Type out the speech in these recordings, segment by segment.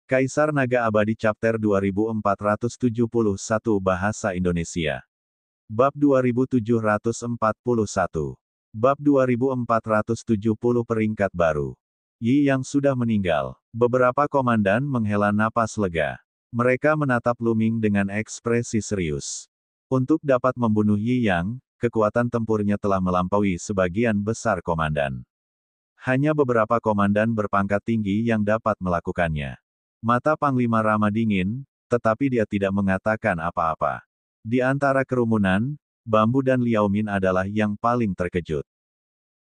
Kaisar Naga Abadi Chapter 2471 Bahasa Indonesia. Bab 2741. Bab 2470 Peringkat Baru. Yi yang sudah meninggal. Beberapa komandan menghela napas lega. Mereka menatap Lu Ming dengan ekspresi serius. Untuk dapat membunuh Yi Yang, kekuatan tempurnya telah melampaui sebagian besar komandan. Hanya beberapa komandan berpangkat tinggi yang dapat melakukannya. Mata Panglima Rama dingin, tetapi dia tidak mengatakan apa-apa. Di antara kerumunan, Bambu dan Liao Min adalah yang paling terkejut.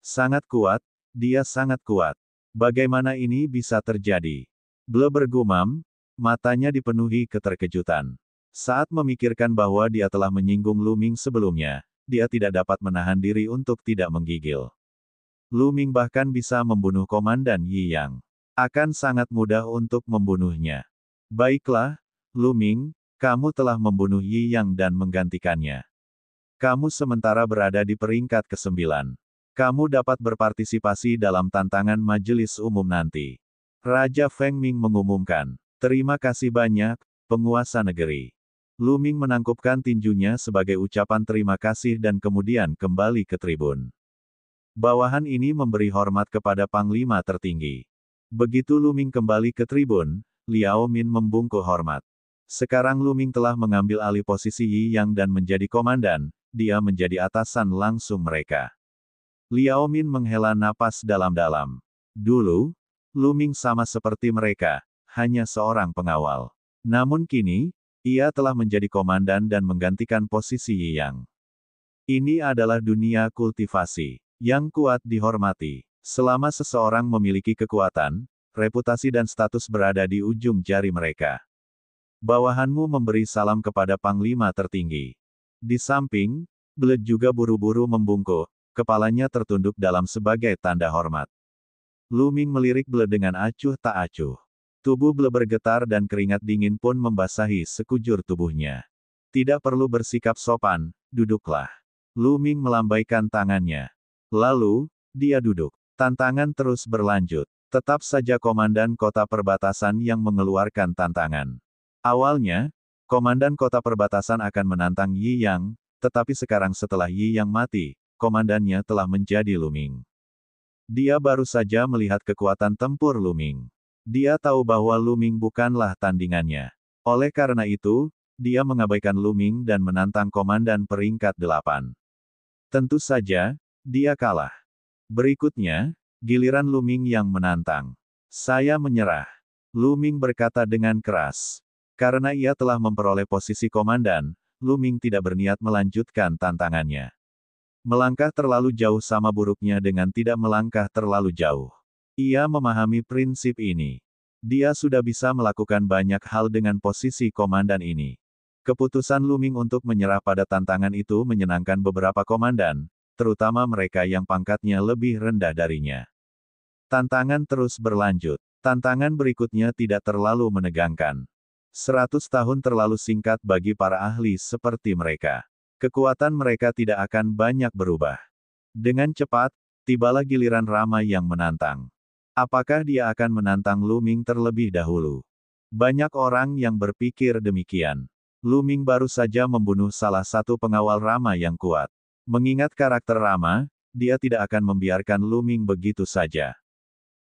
Sangat kuat, dia sangat kuat. Bagaimana ini bisa terjadi? Ble bergumam, matanya dipenuhi keterkejutan. Saat memikirkan bahwa dia telah menyinggung Lu Ming sebelumnya, dia tidak dapat menahan diri untuk tidak menggigil. Lu Ming bahkan bisa membunuh Komandan Yi Yang. Akan sangat mudah untuk membunuhnya. Baiklah, Lu Ming, kamu telah membunuh Yi Yang dan menggantikannya. Kamu sementara berada di peringkat ke-9. Kamu dapat berpartisipasi dalam tantangan majelis umum nanti. Raja Feng Ming mengumumkan. Terima kasih banyak, penguasa negeri. Lu Ming menangkupkan tinjunya sebagai ucapan terima kasih dan kemudian kembali ke tribun. Bawahan ini memberi hormat kepada Panglima tertinggi. Begitu Lu Ming kembali ke tribun, Liao Min membungkuk hormat. Sekarang Lu Ming telah mengambil alih posisi Yi Yang dan menjadi komandan, dia menjadi atasan langsung mereka. Liao Min menghela napas dalam-dalam. Dulu, Lu Ming sama seperti mereka, hanya seorang pengawal. Namun kini, ia telah menjadi komandan dan menggantikan posisi Yi Yang. Ini adalah dunia kultivasi, yang kuat dihormati. Selama seseorang memiliki kekuatan, reputasi dan status berada di ujung jari mereka. Bawahanmu memberi salam kepada Panglima tertinggi. Di samping, Ble juga buru-buru membungkuk, kepalanya tertunduk dalam sebagai tanda hormat. Lu Ming melirik Ble dengan acuh tak acuh. Tubuh Ble bergetar dan keringat dingin pun membasahi sekujur tubuhnya. Tidak perlu bersikap sopan, duduklah. Lu Ming melambaikan tangannya. Lalu, dia duduk. Tantangan terus berlanjut. Tetap saja komandan kota perbatasan yang mengeluarkan tantangan. Awalnya, komandan kota perbatasan akan menantang Yi Yang, tetapi sekarang setelah Yi Yang mati, komandannya telah menjadi Lu Ming. Dia baru saja melihat kekuatan tempur Lu Ming. Dia tahu bahwa Lu Ming bukanlah tandingannya. Oleh karena itu, dia mengabaikan Lu Ming dan menantang komandan peringkat 8. Tentu saja, dia kalah. Berikutnya, giliran Lu Ming yang menantang. Saya menyerah. Lu Ming berkata dengan keras. Karena ia telah memperoleh posisi komandan, Lu Ming tidak berniat melanjutkan tantangannya. Melangkah terlalu jauh sama buruknya dengan tidak melangkah terlalu jauh. Ia memahami prinsip ini. Dia sudah bisa melakukan banyak hal dengan posisi komandan ini. Keputusan Lu Ming untuk menyerah pada tantangan itu menyenangkan beberapa komandan, terutama mereka yang pangkatnya lebih rendah darinya. Tantangan terus berlanjut. Tantangan berikutnya tidak terlalu menegangkan. 100 tahun terlalu singkat bagi para ahli seperti mereka. Kekuatan mereka tidak akan banyak berubah. Dengan cepat, tibalah giliran Rama yang menantang. Apakah dia akan menantang Lu Ming terlebih dahulu? Banyak orang yang berpikir demikian. Lu Ming baru saja membunuh salah satu pengawal Rama yang kuat. Mengingat karakter Rama, dia tidak akan membiarkan Lu Ming begitu saja.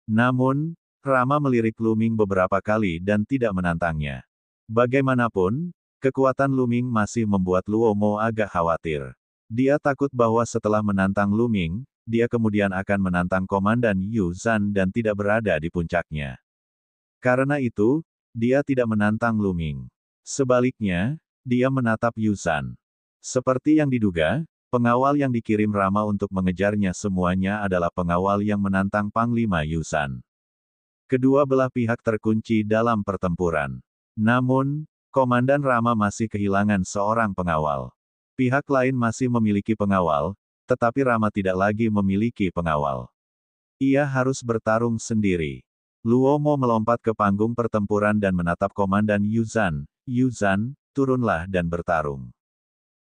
Namun, Rama melirik Lu Ming beberapa kali dan tidak menantangnya. Bagaimanapun, kekuatan Lu Ming masih membuat Luo Mo agak khawatir. Dia takut bahwa setelah menantang Lu Ming, dia kemudian akan menantang Komandan Yu Zhan dan tidak berada di puncaknya. Karena itu, dia tidak menantang Lu Ming. Sebaliknya, dia menatap Yu Zhan. Seperti yang diduga, pengawal yang dikirim Rama untuk mengejarnya semuanya adalah pengawal yang menantang Panglima Yu Zhan. Kedua belah pihak terkunci dalam pertempuran. Namun, Komandan Rama masih kehilangan seorang pengawal. Pihak lain masih memiliki pengawal, tetapi Rama tidak lagi memiliki pengawal. Ia harus bertarung sendiri. Luo Mo melompat ke panggung pertempuran dan menatap Komandan Yu Zhan. Yu Zhan, turunlah dan bertarung.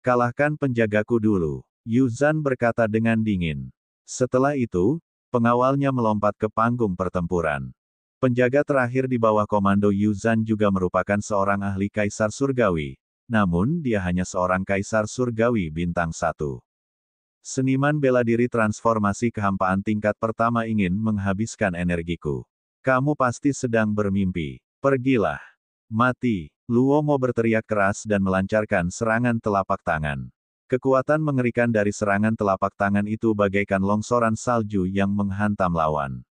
Kalahkan penjagaku dulu, Yu Zhan berkata dengan dingin. Setelah itu, pengawalnya melompat ke panggung pertempuran. Penjaga terakhir di bawah komando Yuzhan juga merupakan seorang ahli kaisar surgawi, namun dia hanya seorang kaisar surgawi bintang 1. Seniman bela diri transformasi kehampaan tingkat pertama ingin menghabiskan energiku. Kamu pasti sedang bermimpi. Pergilah. Mati. Luomo berteriak keras dan melancarkan serangan telapak tangan. Kekuatan mengerikan dari serangan telapak tangan itu bagaikan longsoran salju yang menghantam lawan.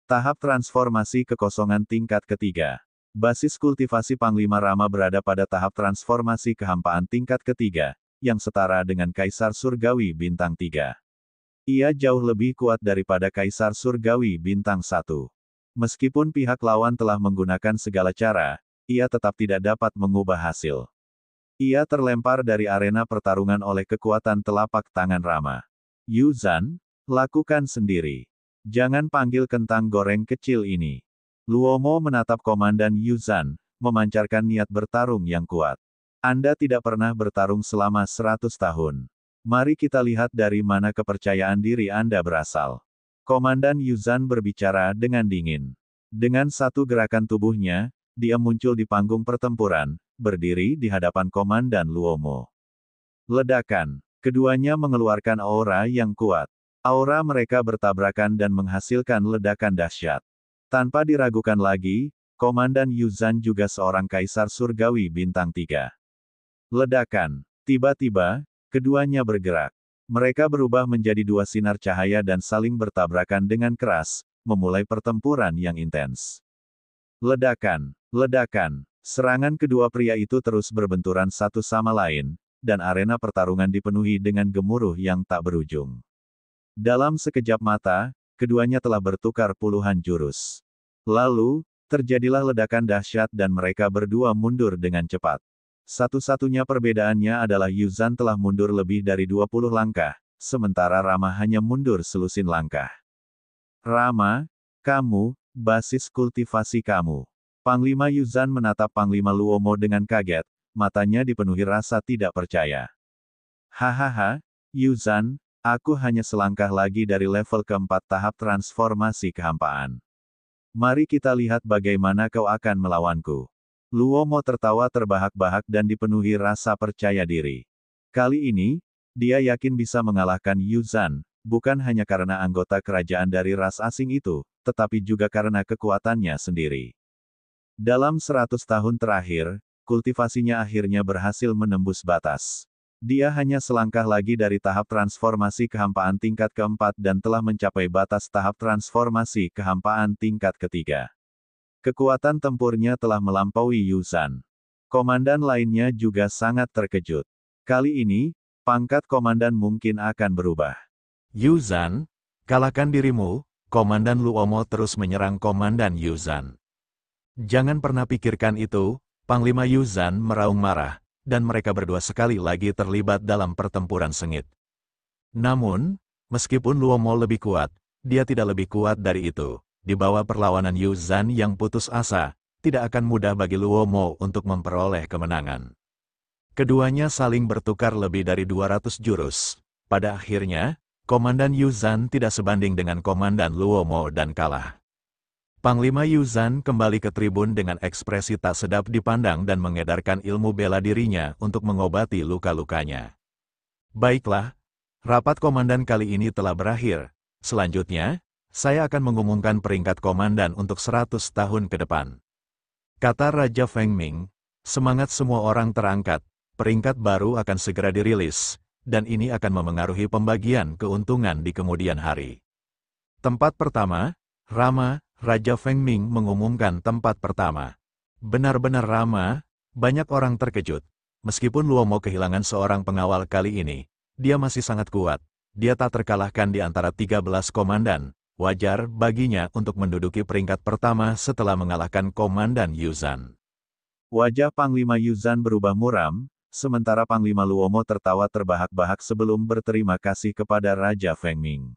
Tahap transformasi kekosongan tingkat ketiga. Basis kultivasi Panglima Rama berada pada tahap transformasi kehampaan tingkat ketiga, yang setara dengan Kaisar Surgawi Bintang 3. Ia jauh lebih kuat daripada Kaisar Surgawi Bintang 1. Meskipun pihak lawan telah menggunakan segala cara, ia tetap tidak dapat mengubah hasil. Ia terlempar dari arena pertarungan oleh kekuatan telapak tangan Rama. Yuzhan, lakukan sendiri. Jangan panggil kentang goreng kecil ini. Luomo menatap Komandan Yuzhan, memancarkan niat bertarung yang kuat. Anda tidak pernah bertarung selama 100 tahun. Mari kita lihat dari mana kepercayaan diri Anda berasal. Komandan Yuzhan berbicara dengan dingin. Dengan satu gerakan tubuhnya, dia muncul di panggung pertempuran, berdiri di hadapan Komandan Luomo. Ledakan. Keduanya mengeluarkan aura yang kuat. Aura mereka bertabrakan dan menghasilkan ledakan dahsyat. Tanpa diragukan lagi, Komandan Yuzhan juga seorang kaisar surgawi bintang 3. Ledakan. Tiba-tiba, keduanya bergerak. Mereka berubah menjadi dua sinar cahaya dan saling bertabrakan dengan keras, memulai pertempuran yang intens. Ledakan. Ledakan. Serangan kedua pria itu terus berbenturan satu sama lain, dan arena pertarungan dipenuhi dengan gemuruh yang tak berujung. Dalam sekejap mata, keduanya telah bertukar puluhan jurus. Lalu, terjadilah ledakan dahsyat dan mereka berdua mundur dengan cepat. Satu-satunya perbedaannya adalah Yuzhan telah mundur lebih dari 20 langkah, sementara Rama hanya mundur selusin langkah. Rama, kamu, basis kultivasi kamu. Panglima Yuzhan menatap Panglima Luomo dengan kaget, matanya dipenuhi rasa tidak percaya. Hahaha, Yuzhan, aku hanya selangkah lagi dari level keempat tahap transformasi kehampaan. Mari kita lihat bagaimana kau akan melawanku. Luomo tertawa terbahak-bahak dan dipenuhi rasa percaya diri. Kali ini, dia yakin bisa mengalahkan Yuzhan, bukan hanya karena anggota kerajaan dari ras asing itu, tetapi juga karena kekuatannya sendiri. Dalam 100 tahun terakhir, kultivasinya akhirnya berhasil menembus batas. Dia hanya selangkah lagi dari tahap transformasi kehampaan tingkat keempat dan telah mencapai batas tahap transformasi kehampaan tingkat ketiga. Kekuatan tempurnya telah melampaui Yuzhan. Komandan lainnya juga sangat terkejut. Kali ini, pangkat komandan mungkin akan berubah. Yuzhan, kalahkan dirimu, Komandan Luomo terus menyerang Komandan Yuzhan. Jangan pernah pikirkan itu, Panglima Yuzhan meraung marah, dan mereka berdua sekali lagi terlibat dalam pertempuran sengit. Namun, meskipun Luomo lebih kuat, dia tidak lebih kuat dari itu. Di bawah perlawanan Yuzhan yang putus asa, tidak akan mudah bagi Luomo untuk memperoleh kemenangan. Keduanya saling bertukar lebih dari 200 jurus. Pada akhirnya, Komandan Yuzhan tidak sebanding dengan Komandan Luomo dan kalah. Panglima Yuzhan kembali ke tribun dengan ekspresi tak sedap dipandang dan mengedarkan ilmu bela dirinya untuk mengobati luka-lukanya. Baiklah, rapat komandan kali ini telah berakhir. Selanjutnya, saya akan mengumumkan peringkat komandan untuk 100 tahun ke depan. Kata Raja Feng Ming, semangat semua orang terangkat, peringkat baru akan segera dirilis, dan ini akan memengaruhi pembagian keuntungan di kemudian hari. Tempat pertama, Rama. Raja Feng Ming mengumumkan tempat pertama. Benar-benar Rama, banyak orang terkejut. Meskipun Luomo kehilangan seorang pengawal kali ini, dia masih sangat kuat. Dia tak terkalahkan di antara 13 komandan. Wajar baginya untuk menduduki peringkat pertama setelah mengalahkan Komandan Yuzhan. Wajah Panglima Yuzhan berubah muram, sementara Panglima Luomo tertawa terbahak-bahak sebelum berterima kasih kepada Raja Feng Ming.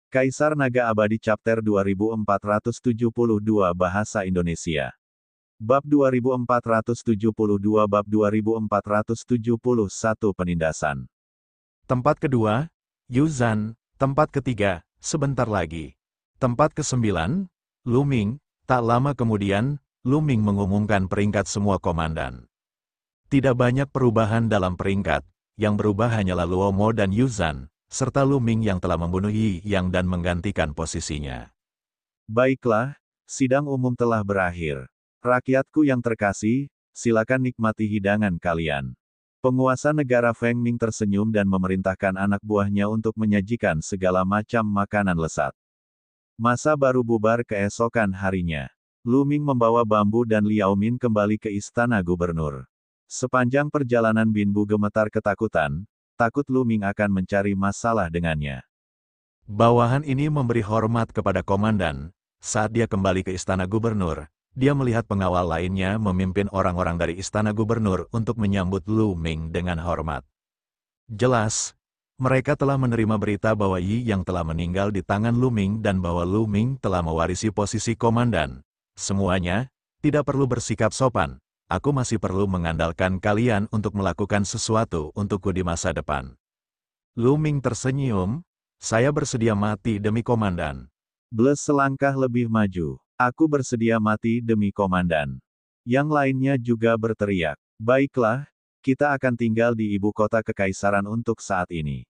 Kaisar Naga Abadi Chapter 2472 Bahasa Indonesia. Bab 2472 Bab 2471 Penindasan. Tempat kedua, Yuzhan. Tempat ketiga, sebentar lagi. Tempat ke-9, Luming. Tak lama kemudian, Lu Ming mengumumkan peringkat semua komandan. Tidak banyak perubahan dalam peringkat, yang berubah hanyalah Luo Mo dan Yuzhan, serta Lu Ming yang telah membunuh Yi Yang dan menggantikan posisinya. Baiklah, sidang umum telah berakhir. Rakyatku yang terkasih, silakan nikmati hidangan kalian. Penguasa negara Feng Ming tersenyum dan memerintahkan anak buahnya untuk menyajikan segala macam makanan lezat. Masa baru bubar keesokan harinya. Lu Ming membawa bambu dan Liao Min kembali ke istana gubernur. Sepanjang perjalanan Bin Bu gemetar ketakutan, takut Lu Ming akan mencari masalah dengannya. Bawahan ini memberi hormat kepada komandan. Saat dia kembali ke istana gubernur, dia melihat pengawal lainnya memimpin orang-orang dari istana gubernur untuk menyambut Lu Ming dengan hormat. Jelas, mereka telah menerima berita bahwa Yi Yang telah meninggal di tangan Lu Ming dan bahwa Lu Ming telah mewarisi posisi komandan. Semuanya, tidak perlu bersikap sopan. Aku masih perlu mengandalkan kalian untuk melakukan sesuatu untukku di masa depan. Lu Ming tersenyum, saya bersedia mati demi komandan. Bles selangkah lebih maju. Aku bersedia mati demi komandan. Yang lainnya juga berteriak. Baiklah, kita akan tinggal di ibu kota kekaisaran untuk saat ini.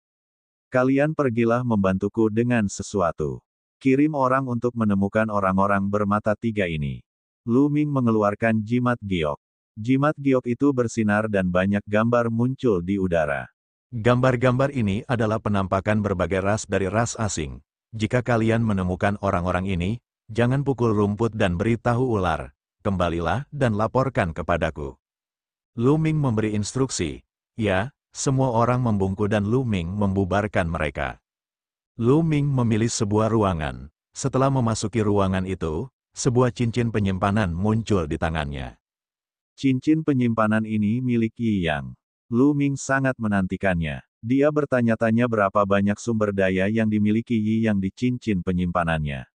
Kalian pergilah membantuku dengan sesuatu. Kirim orang untuk menemukan orang-orang bermata tiga ini. Lu Ming mengeluarkan jimat giok. Jimat giok itu bersinar dan banyak gambar muncul di udara. Gambar-gambar ini adalah penampakan berbagai ras dari ras asing. Jika kalian menemukan orang-orang ini, jangan pukul rumput dan beritahu ular. Kembalilah dan laporkan kepadaku. Lu Ming memberi instruksi. Ya, semua orang membungkuk dan Lu Ming membubarkan mereka. Lu Ming memilih sebuah ruangan. Setelah memasuki ruangan itu, sebuah cincin penyimpanan muncul di tangannya. Cincin penyimpanan ini milik Yi Yang. Lu Ming sangat menantikannya. Dia bertanya-tanya berapa banyak sumber daya yang dimiliki Yi Yang di cincin penyimpanannya.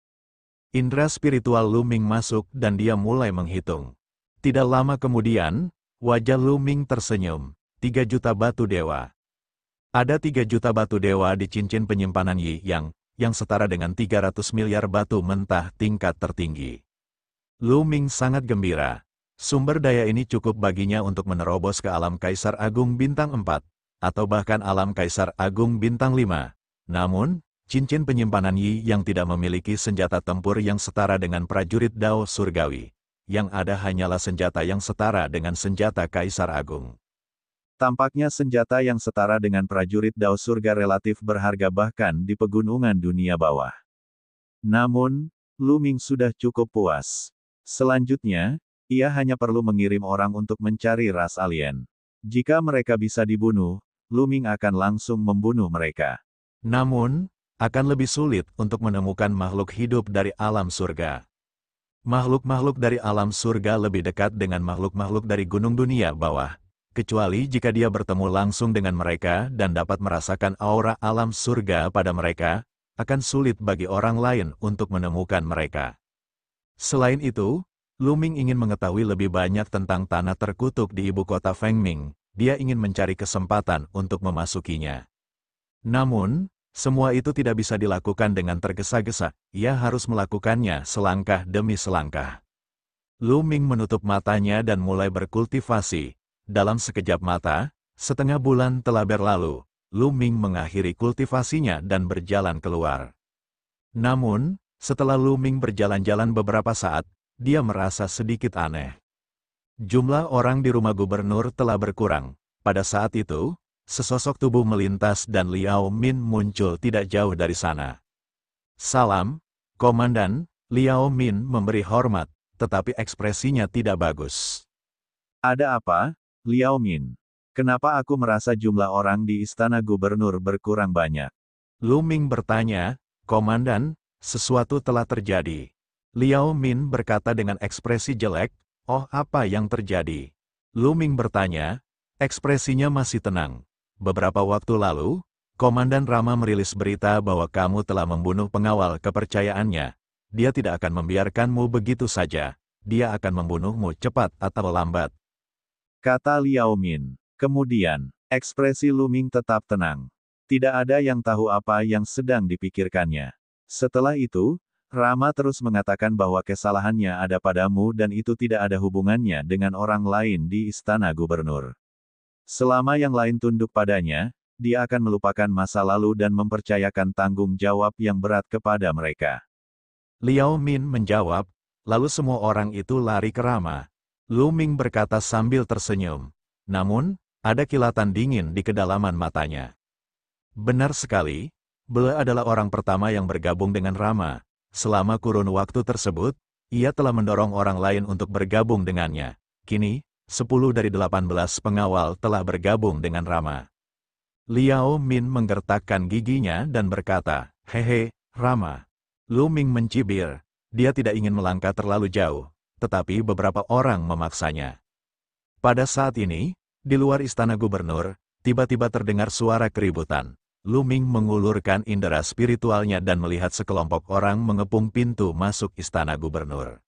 Indra spiritual Lu Ming masuk dan dia mulai menghitung. Tidak lama kemudian, wajah Lu Ming tersenyum. 3 juta batu dewa. Ada 3 juta batu dewa di cincin penyimpanan Yi Yang, yang setara dengan 300 miliar batu mentah tingkat tertinggi. Lu Ming sangat gembira. Sumber daya ini cukup baginya untuk menerobos ke alam Kaisar Agung Bintang 4, atau bahkan alam Kaisar Agung Bintang 5. Namun, cincin penyimpanan Yi yang tidak memiliki senjata tempur yang setara dengan prajurit Dao Surgawi. Yang ada hanyalah senjata yang setara dengan senjata Kaisar Agung. Tampaknya senjata yang setara dengan prajurit Dao Surga relatif berharga bahkan di pegunungan dunia bawah. Namun, Lu Ming sudah cukup puas. Selanjutnya, ia hanya perlu mengirim orang untuk mencari ras alien. Jika mereka bisa dibunuh, Lu Ming akan langsung membunuh mereka. Namun, akan lebih sulit untuk menemukan makhluk hidup dari alam surga. Makhluk-makhluk dari alam surga lebih dekat dengan makhluk-makhluk dari gunung dunia bawah. Kecuali jika dia bertemu langsung dengan mereka dan dapat merasakan aura alam surga pada mereka, akan sulit bagi orang lain untuk menemukan mereka. Selain itu, Lu Ming ingin mengetahui lebih banyak tentang tanah terkutuk di ibu kota Feng Ming. Dia ingin mencari kesempatan untuk memasukinya. Namun, semua itu tidak bisa dilakukan dengan tergesa-gesa. Ia harus melakukannya selangkah demi selangkah. Lu Ming menutup matanya dan mulai berkultivasi. Dalam sekejap mata, setengah bulan telah berlalu. Lu Ming mengakhiri kultivasinya dan berjalan keluar. Namun, setelah Lu Ming berjalan-jalan beberapa saat, dia merasa sedikit aneh. Jumlah orang di rumah gubernur telah berkurang. Pada saat itu, sesosok tubuh melintas dan Liao Min muncul tidak jauh dari sana. Salam, Komandan. Liao Min memberi hormat, tetapi ekspresinya tidak bagus. Ada apa, Liao Min? Kenapa aku merasa jumlah orang di istana gubernur berkurang banyak? Lu Ming bertanya, Komandan, sesuatu telah terjadi. Liao Min berkata dengan ekspresi jelek, oh apa yang terjadi? Lu Ming bertanya, ekspresinya masih tenang. Beberapa waktu lalu, Komandan Rama merilis berita bahwa kamu telah membunuh pengawal kepercayaannya. Dia tidak akan membiarkanmu begitu saja. Dia akan membunuhmu cepat atau lambat. Kata Liao Min. Kemudian, ekspresi Lu Ming tetap tenang. Tidak ada yang tahu apa yang sedang dipikirkannya. Setelah itu, Rama terus mengatakan bahwa kesalahannya ada padamu dan itu tidak ada hubungannya dengan orang lain di istana gubernur. Selama yang lain tunduk padanya, dia akan melupakan masa lalu dan mempercayakan tanggung jawab yang berat kepada mereka. Liao Min menjawab, lalu semua orang itu lari ke Rama. Lu Ming berkata sambil tersenyum. Namun, ada kilatan dingin di kedalaman matanya. Benar sekali, Ble adalah orang pertama yang bergabung dengan Rama. Selama kurun waktu tersebut, ia telah mendorong orang lain untuk bergabung dengannya. Kini, 10 dari 18 pengawal telah bergabung dengan Rama. Liao Min menggertakkan giginya dan berkata, "Hehe, Rama." Lu Ming mencibir. Dia tidak ingin melangkah terlalu jauh, tetapi beberapa orang memaksanya. Pada saat ini, di luar istana gubernur, tiba-tiba terdengar suara keributan. Lu Ming mengulurkan indera spiritualnya dan melihat sekelompok orang mengepung pintu masuk istana gubernur.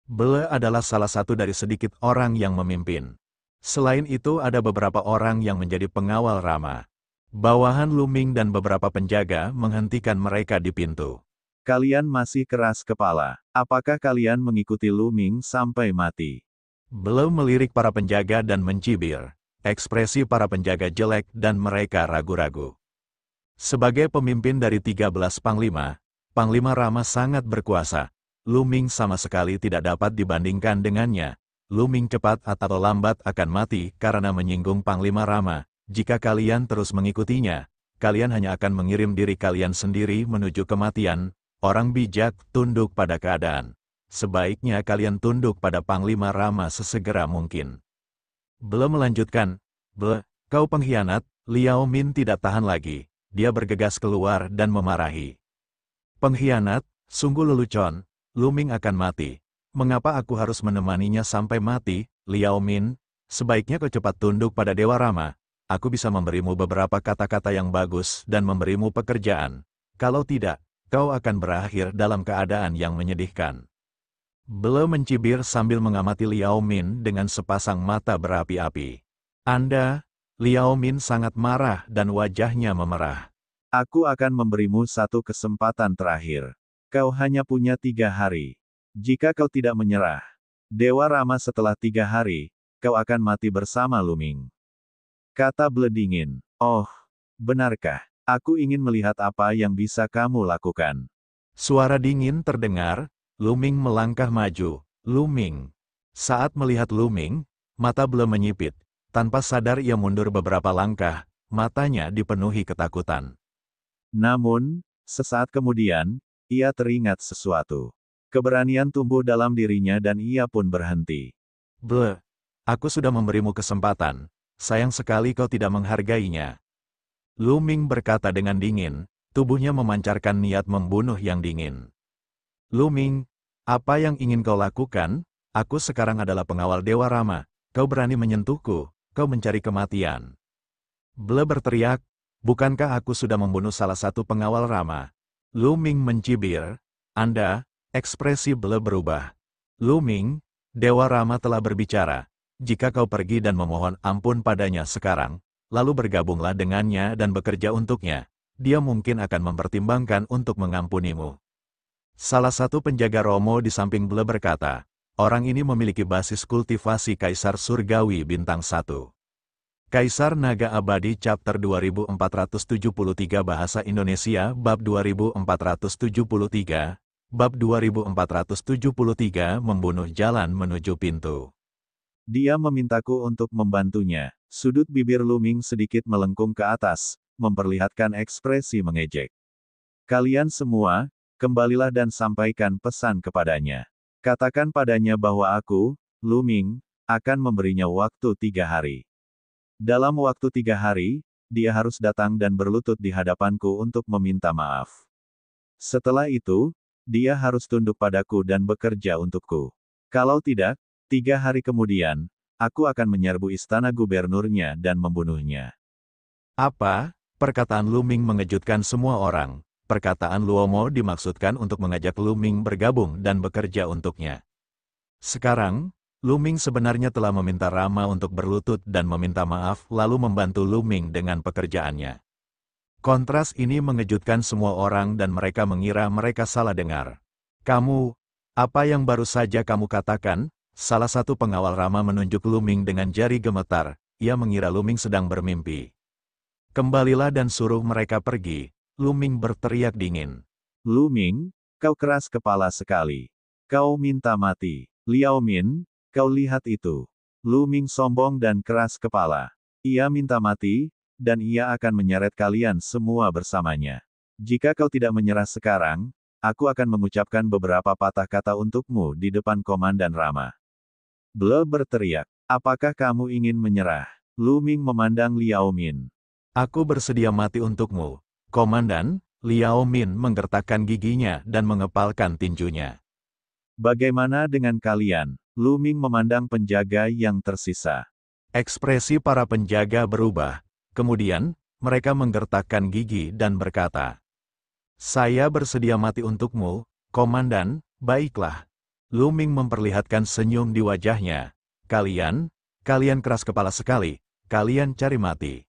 Ble adalah salah satu dari sedikit orang yang memimpin. Selain itu ada beberapa orang yang menjadi pengawal Rama. Bawahan Lu Ming dan beberapa penjaga menghentikan mereka di pintu. Kalian masih keras kepala. Apakah kalian mengikuti Lu Ming sampai mati? Ble melirik para penjaga dan mencibir. Ekspresi para penjaga jelek dan mereka ragu-ragu. Sebagai pemimpin dari 13 panglima, Panglima Rama sangat berkuasa. Lu Ming sama sekali tidak dapat dibandingkan dengannya. Lu Ming cepat atau lambat akan mati karena menyinggung Panglima Rama. Jika kalian terus mengikutinya, kalian hanya akan mengirim diri kalian sendiri menuju kematian. Orang bijak tunduk pada keadaan. Sebaiknya kalian tunduk pada Panglima Rama sesegera mungkin. Ble melanjutkan, "Ble, kau pengkhianat." Liao Min tidak tahan lagi. Dia bergegas keluar dan memarahi. "Pengkhianat, sungguh lelucon. Lu Ming akan mati. Mengapa aku harus menemaninya sampai mati?" "Liao Min, sebaiknya kau cepat tunduk pada Dewa Rama. Aku bisa memberimu beberapa kata-kata yang bagus dan memberimu pekerjaan. Kalau tidak, kau akan berakhir dalam keadaan yang menyedihkan." Ble mencibir sambil mengamati Liao Min dengan sepasang mata berapi-api. "Anda..." Liao Min sangat marah dan wajahnya memerah. "Aku akan memberimu satu kesempatan terakhir. Kau hanya punya 3 hari. Jika kau tidak menyerah, Dewa Rama setelah 3 hari, kau akan mati bersama Lu Ming." Kata Ble dingin. "Oh, benarkah? Aku ingin melihat apa yang bisa kamu lakukan." Suara dingin terdengar, Lu Ming melangkah maju. "Lu Ming." Saat melihat Lu Ming, mata Ble menyipit. Tanpa sadar ia mundur beberapa langkah, matanya dipenuhi ketakutan. Namun, sesaat kemudian, ia teringat sesuatu. Keberanian tumbuh dalam dirinya dan ia pun berhenti. "Ble, aku sudah memberimu kesempatan. Sayang sekali kau tidak menghargainya." Lu Ming berkata dengan dingin, tubuhnya memancarkan niat membunuh yang dingin. "Lu Ming, apa yang ingin kau lakukan? Aku sekarang adalah pengawal Dewa Rama. Kau berani menyentuhku, kau mencari kematian." Ble berteriak, "Bukankah aku sudah membunuh salah satu pengawal Rama?" Lu Ming mencibir. "Anda..." Ekspresi Ble berubah. "Lu Ming, Dewa Rama telah berbicara. Jika kau pergi dan memohon ampun padanya sekarang, lalu bergabunglah dengannya dan bekerja untuknya, dia mungkin akan mempertimbangkan untuk mengampunimu." Salah satu penjaga Romo di samping Ble berkata, "Orang ini memiliki basis kultivasi Kaisar Surgawi Bintang 1. Kaisar Naga Abadi Chapter 2473 Bahasa Indonesia Bab 2473, Bab 2473 Membunuh Jalan Menuju Pintu." Dia memintaku untuk membantunya. Sudut bibir Lu Ming sedikit melengkung ke atas, memperlihatkan ekspresi mengejek. "Kalian semua, kembalilah dan sampaikan pesan kepadanya. Katakan padanya bahwa aku, Lu Ming, akan memberinya waktu 3 hari. Dalam waktu 3 hari, dia harus datang dan berlutut di hadapanku untuk meminta maaf. Setelah itu, dia harus tunduk padaku dan bekerja untukku. Kalau tidak, 3 hari kemudian, aku akan menyerbu istana gubernurnya dan membunuhnya." Apa? Perkataan Lu Ming mengejutkan semua orang. Perkataan Luomo dimaksudkan untuk mengajak Lu Ming bergabung dan bekerja untuknya. Sekarang, Lu Ming sebenarnya telah meminta Rama untuk berlutut dan meminta maaf lalu membantu Lu Ming dengan pekerjaannya. Kontras ini mengejutkan semua orang dan mereka mengira mereka salah dengar. Kamu, apa yang baru saja kamu katakan? Salah satu pengawal Rama menunjuk Luming dengan jari gemetar. Ia mengira Luming sedang bermimpi. Kembalilah dan suruh mereka pergi. Luming berteriak dingin. Luming, kau keras kepala sekali. Kau minta mati. Liao Min, kau lihat itu. Luming sombong dan keras kepala. Ia minta mati, dan ia akan menyeret kalian semua bersamanya. Jika kau tidak menyerah sekarang, aku akan mengucapkan beberapa patah kata untukmu di depan Komandan Rama. Ble berteriak, apakah kamu ingin menyerah? Luming memandang Liao Min. Aku bersedia mati untukmu, Komandan. Liao Min menggertakkan giginya dan mengepalkan tinjunya. Bagaimana dengan kalian? Luming memandang penjaga yang tersisa. Ekspresi para penjaga berubah. Kemudian, mereka menggertakkan gigi dan berkata, saya bersedia mati untukmu, Komandan. Baiklah. Luming memperlihatkan senyum di wajahnya. Kalian keras kepala sekali, kalian cari mati.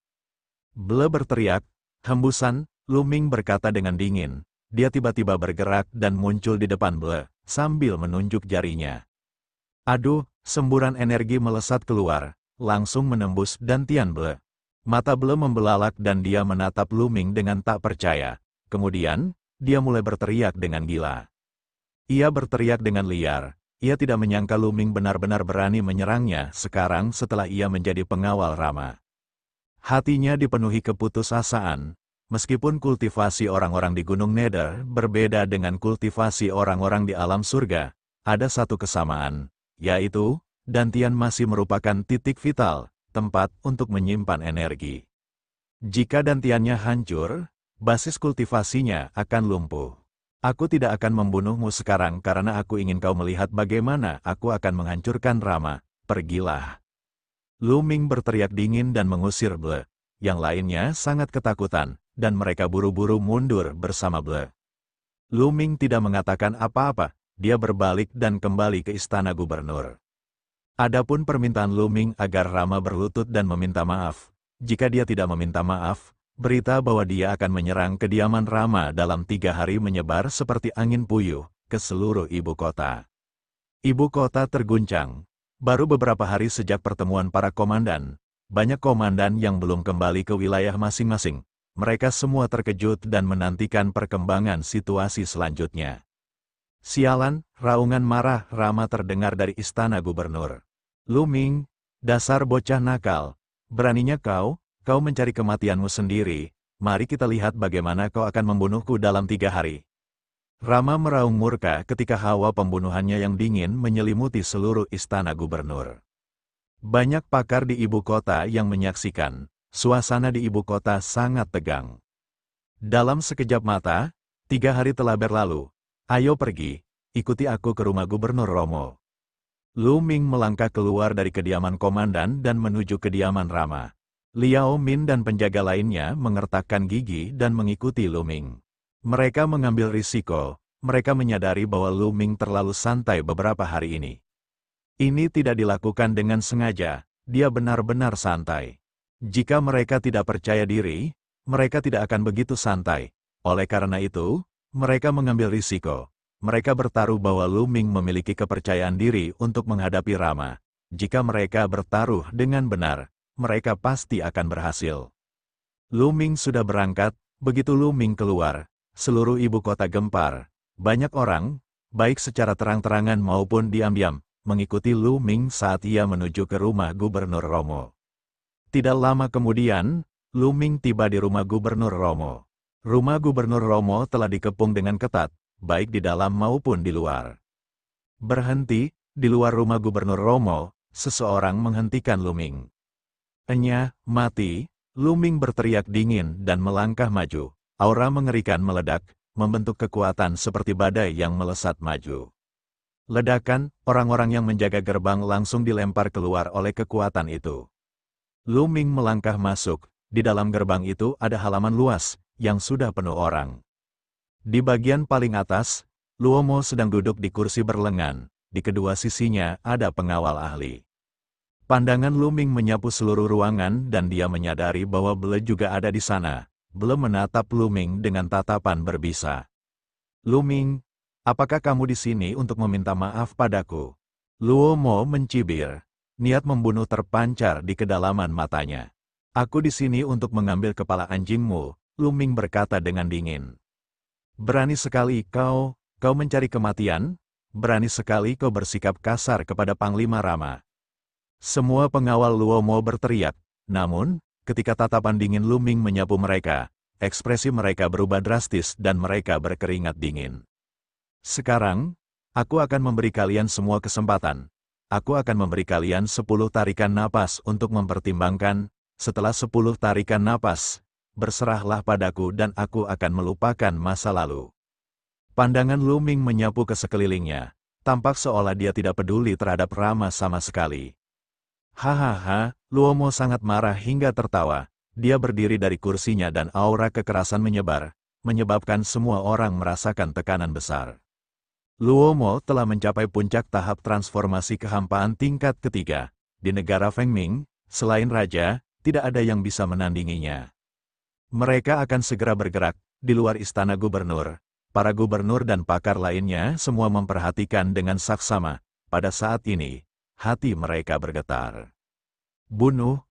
Ble berteriak, hembusan. Luming berkata dengan dingin. Dia tiba-tiba bergerak dan muncul di depan Ble, sambil menunjuk jarinya. Aduh, semburan energi melesat keluar, langsung menembus dantian Ble. Mata Ble membelalak dan dia menatap Luming dengan tak percaya. Kemudian, dia mulai berteriak dengan gila. Ia berteriak dengan liar. Ia tidak menyangka Luming benar-benar berani menyerangnya sekarang setelah ia menjadi pengawal Rama. Hatinya dipenuhi keputusasaan. Meskipun kultivasi orang-orang di Gunung Nether berbeda dengan kultivasi orang-orang di alam surga, ada satu kesamaan, yaitu, dantian masih merupakan titik vital, tempat untuk menyimpan energi. Jika dantiannya hancur, basis kultivasinya akan lumpuh. Aku tidak akan membunuhmu sekarang karena aku ingin kau melihat bagaimana aku akan menghancurkan Rama. Pergilah. Luming berteriak dingin dan mengusir Ble. Yang lainnya sangat ketakutan, dan mereka buru-buru mundur bersama Ble. Luming tidak mengatakan apa-apa, dia berbalik dan kembali ke istana gubernur. Adapun permintaan Luming agar Rama berlutut dan meminta maaf. Jika dia tidak meminta maaf, berita bahwa dia akan menyerang kediaman Rama dalam 3 hari menyebar seperti angin puyuh ke seluruh ibu kota. Ibu kota terguncang. Baru beberapa hari sejak pertemuan para komandan, banyak komandan yang belum kembali ke wilayah masing-masing. Mereka semua terkejut dan menantikan perkembangan situasi selanjutnya. Sialan, raungan marah Rama terdengar dari istana gubernur. Luming, dasar bocah nakal. Beraninya kau mencari kematianmu sendiri. Mari kita lihat bagaimana kau akan membunuhku dalam 3 hari. Rama meraung murka ketika hawa pembunuhannya yang dingin menyelimuti seluruh istana gubernur. Banyak pakar di ibu kota yang menyaksikan. Suasana di ibu kota sangat tegang. Dalam sekejap mata, 3 hari telah berlalu. Ayo pergi, ikuti aku ke rumah Gubernur Romo. Luming melangkah keluar dari kediaman komandan dan menuju kediaman Rama. Liao Min dan penjaga lainnya mengertakkan gigi dan mengikuti Luming. Mereka mengambil risiko, mereka menyadari bahwa Luming terlalu santai beberapa hari ini. Ini tidak dilakukan dengan sengaja, dia benar-benar santai. Jika mereka tidak percaya diri, mereka tidak akan begitu santai. Oleh karena itu, mereka mengambil risiko. Mereka bertaruh bahwa Luming memiliki kepercayaan diri untuk menghadapi Rama. Jika mereka bertaruh dengan benar, mereka pasti akan berhasil. Luming sudah berangkat, begitu Luming keluar, seluruh ibu kota gempar. Banyak orang, baik secara terang-terangan maupun diam-diam, mengikuti Luming saat ia menuju ke rumah Gubernur Romo. Tidak lama kemudian, Luming tiba di rumah Gubernur Romo. Rumah Gubernur Romo telah dikepung dengan ketat, baik di dalam maupun di luar. Berhenti, di luar rumah Gubernur Romo, seseorang menghentikan Luming. Enya, mati, Luming berteriak dingin dan melangkah maju. Aura mengerikan meledak, membentuk kekuatan seperti badai yang melesat maju. Ledakan, orang-orang yang menjaga gerbang langsung dilempar keluar oleh kekuatan itu. Luming melangkah masuk, di dalam gerbang itu ada halaman luas, yang sudah penuh orang. Di bagian paling atas, Luomo sedang duduk di kursi berlengan, di kedua sisinya ada pengawal ahli. Pandangan Luming menyapu seluruh ruangan dan dia menyadari bahwa Ble juga ada di sana. Ble menatap Luming dengan tatapan berbisa. Luming, Apakah kamu di sini untuk meminta maaf padaku? Luo Mo mencibir. Niat membunuh terpancar di kedalaman matanya. Aku di sini untuk mengambil kepala anjingmu, Lu Ming berkata dengan dingin. Berani sekali kau mencari kematian? Berani sekali kau bersikap kasar kepada Panglima Rama. Semua pengawal Luo Mo berteriak, namun, ketika tatapan dingin Lu Ming menyapu mereka, ekspresi mereka berubah drastis dan mereka berkeringat dingin. Sekarang, aku akan memberi kalian semua kesempatan. Aku akan memberi kalian 10 tarikan napas untuk mempertimbangkan. Setelah 10 tarikan napas, berserahlah padaku dan aku akan melupakan masa lalu. Pandangan Lu Ming menyapu ke sekelilingnya, tampak seolah dia tidak peduli terhadap Rama sama sekali. Hahaha, Luo Mo sangat marah hingga tertawa. Dia berdiri dari kursinya dan aura kekerasan menyebar, menyebabkan semua orang merasakan tekanan besar. Luo Mo telah mencapai puncak tahap transformasi kehampaan tingkat ketiga. Di negara Feng Ming, selain raja, tidak ada yang bisa menandinginya. Mereka akan segera bergerak di luar istana gubernur. Para gubernur dan pakar lainnya semua memperhatikan dengan saksama. Pada saat ini, hati mereka bergetar. Bunuh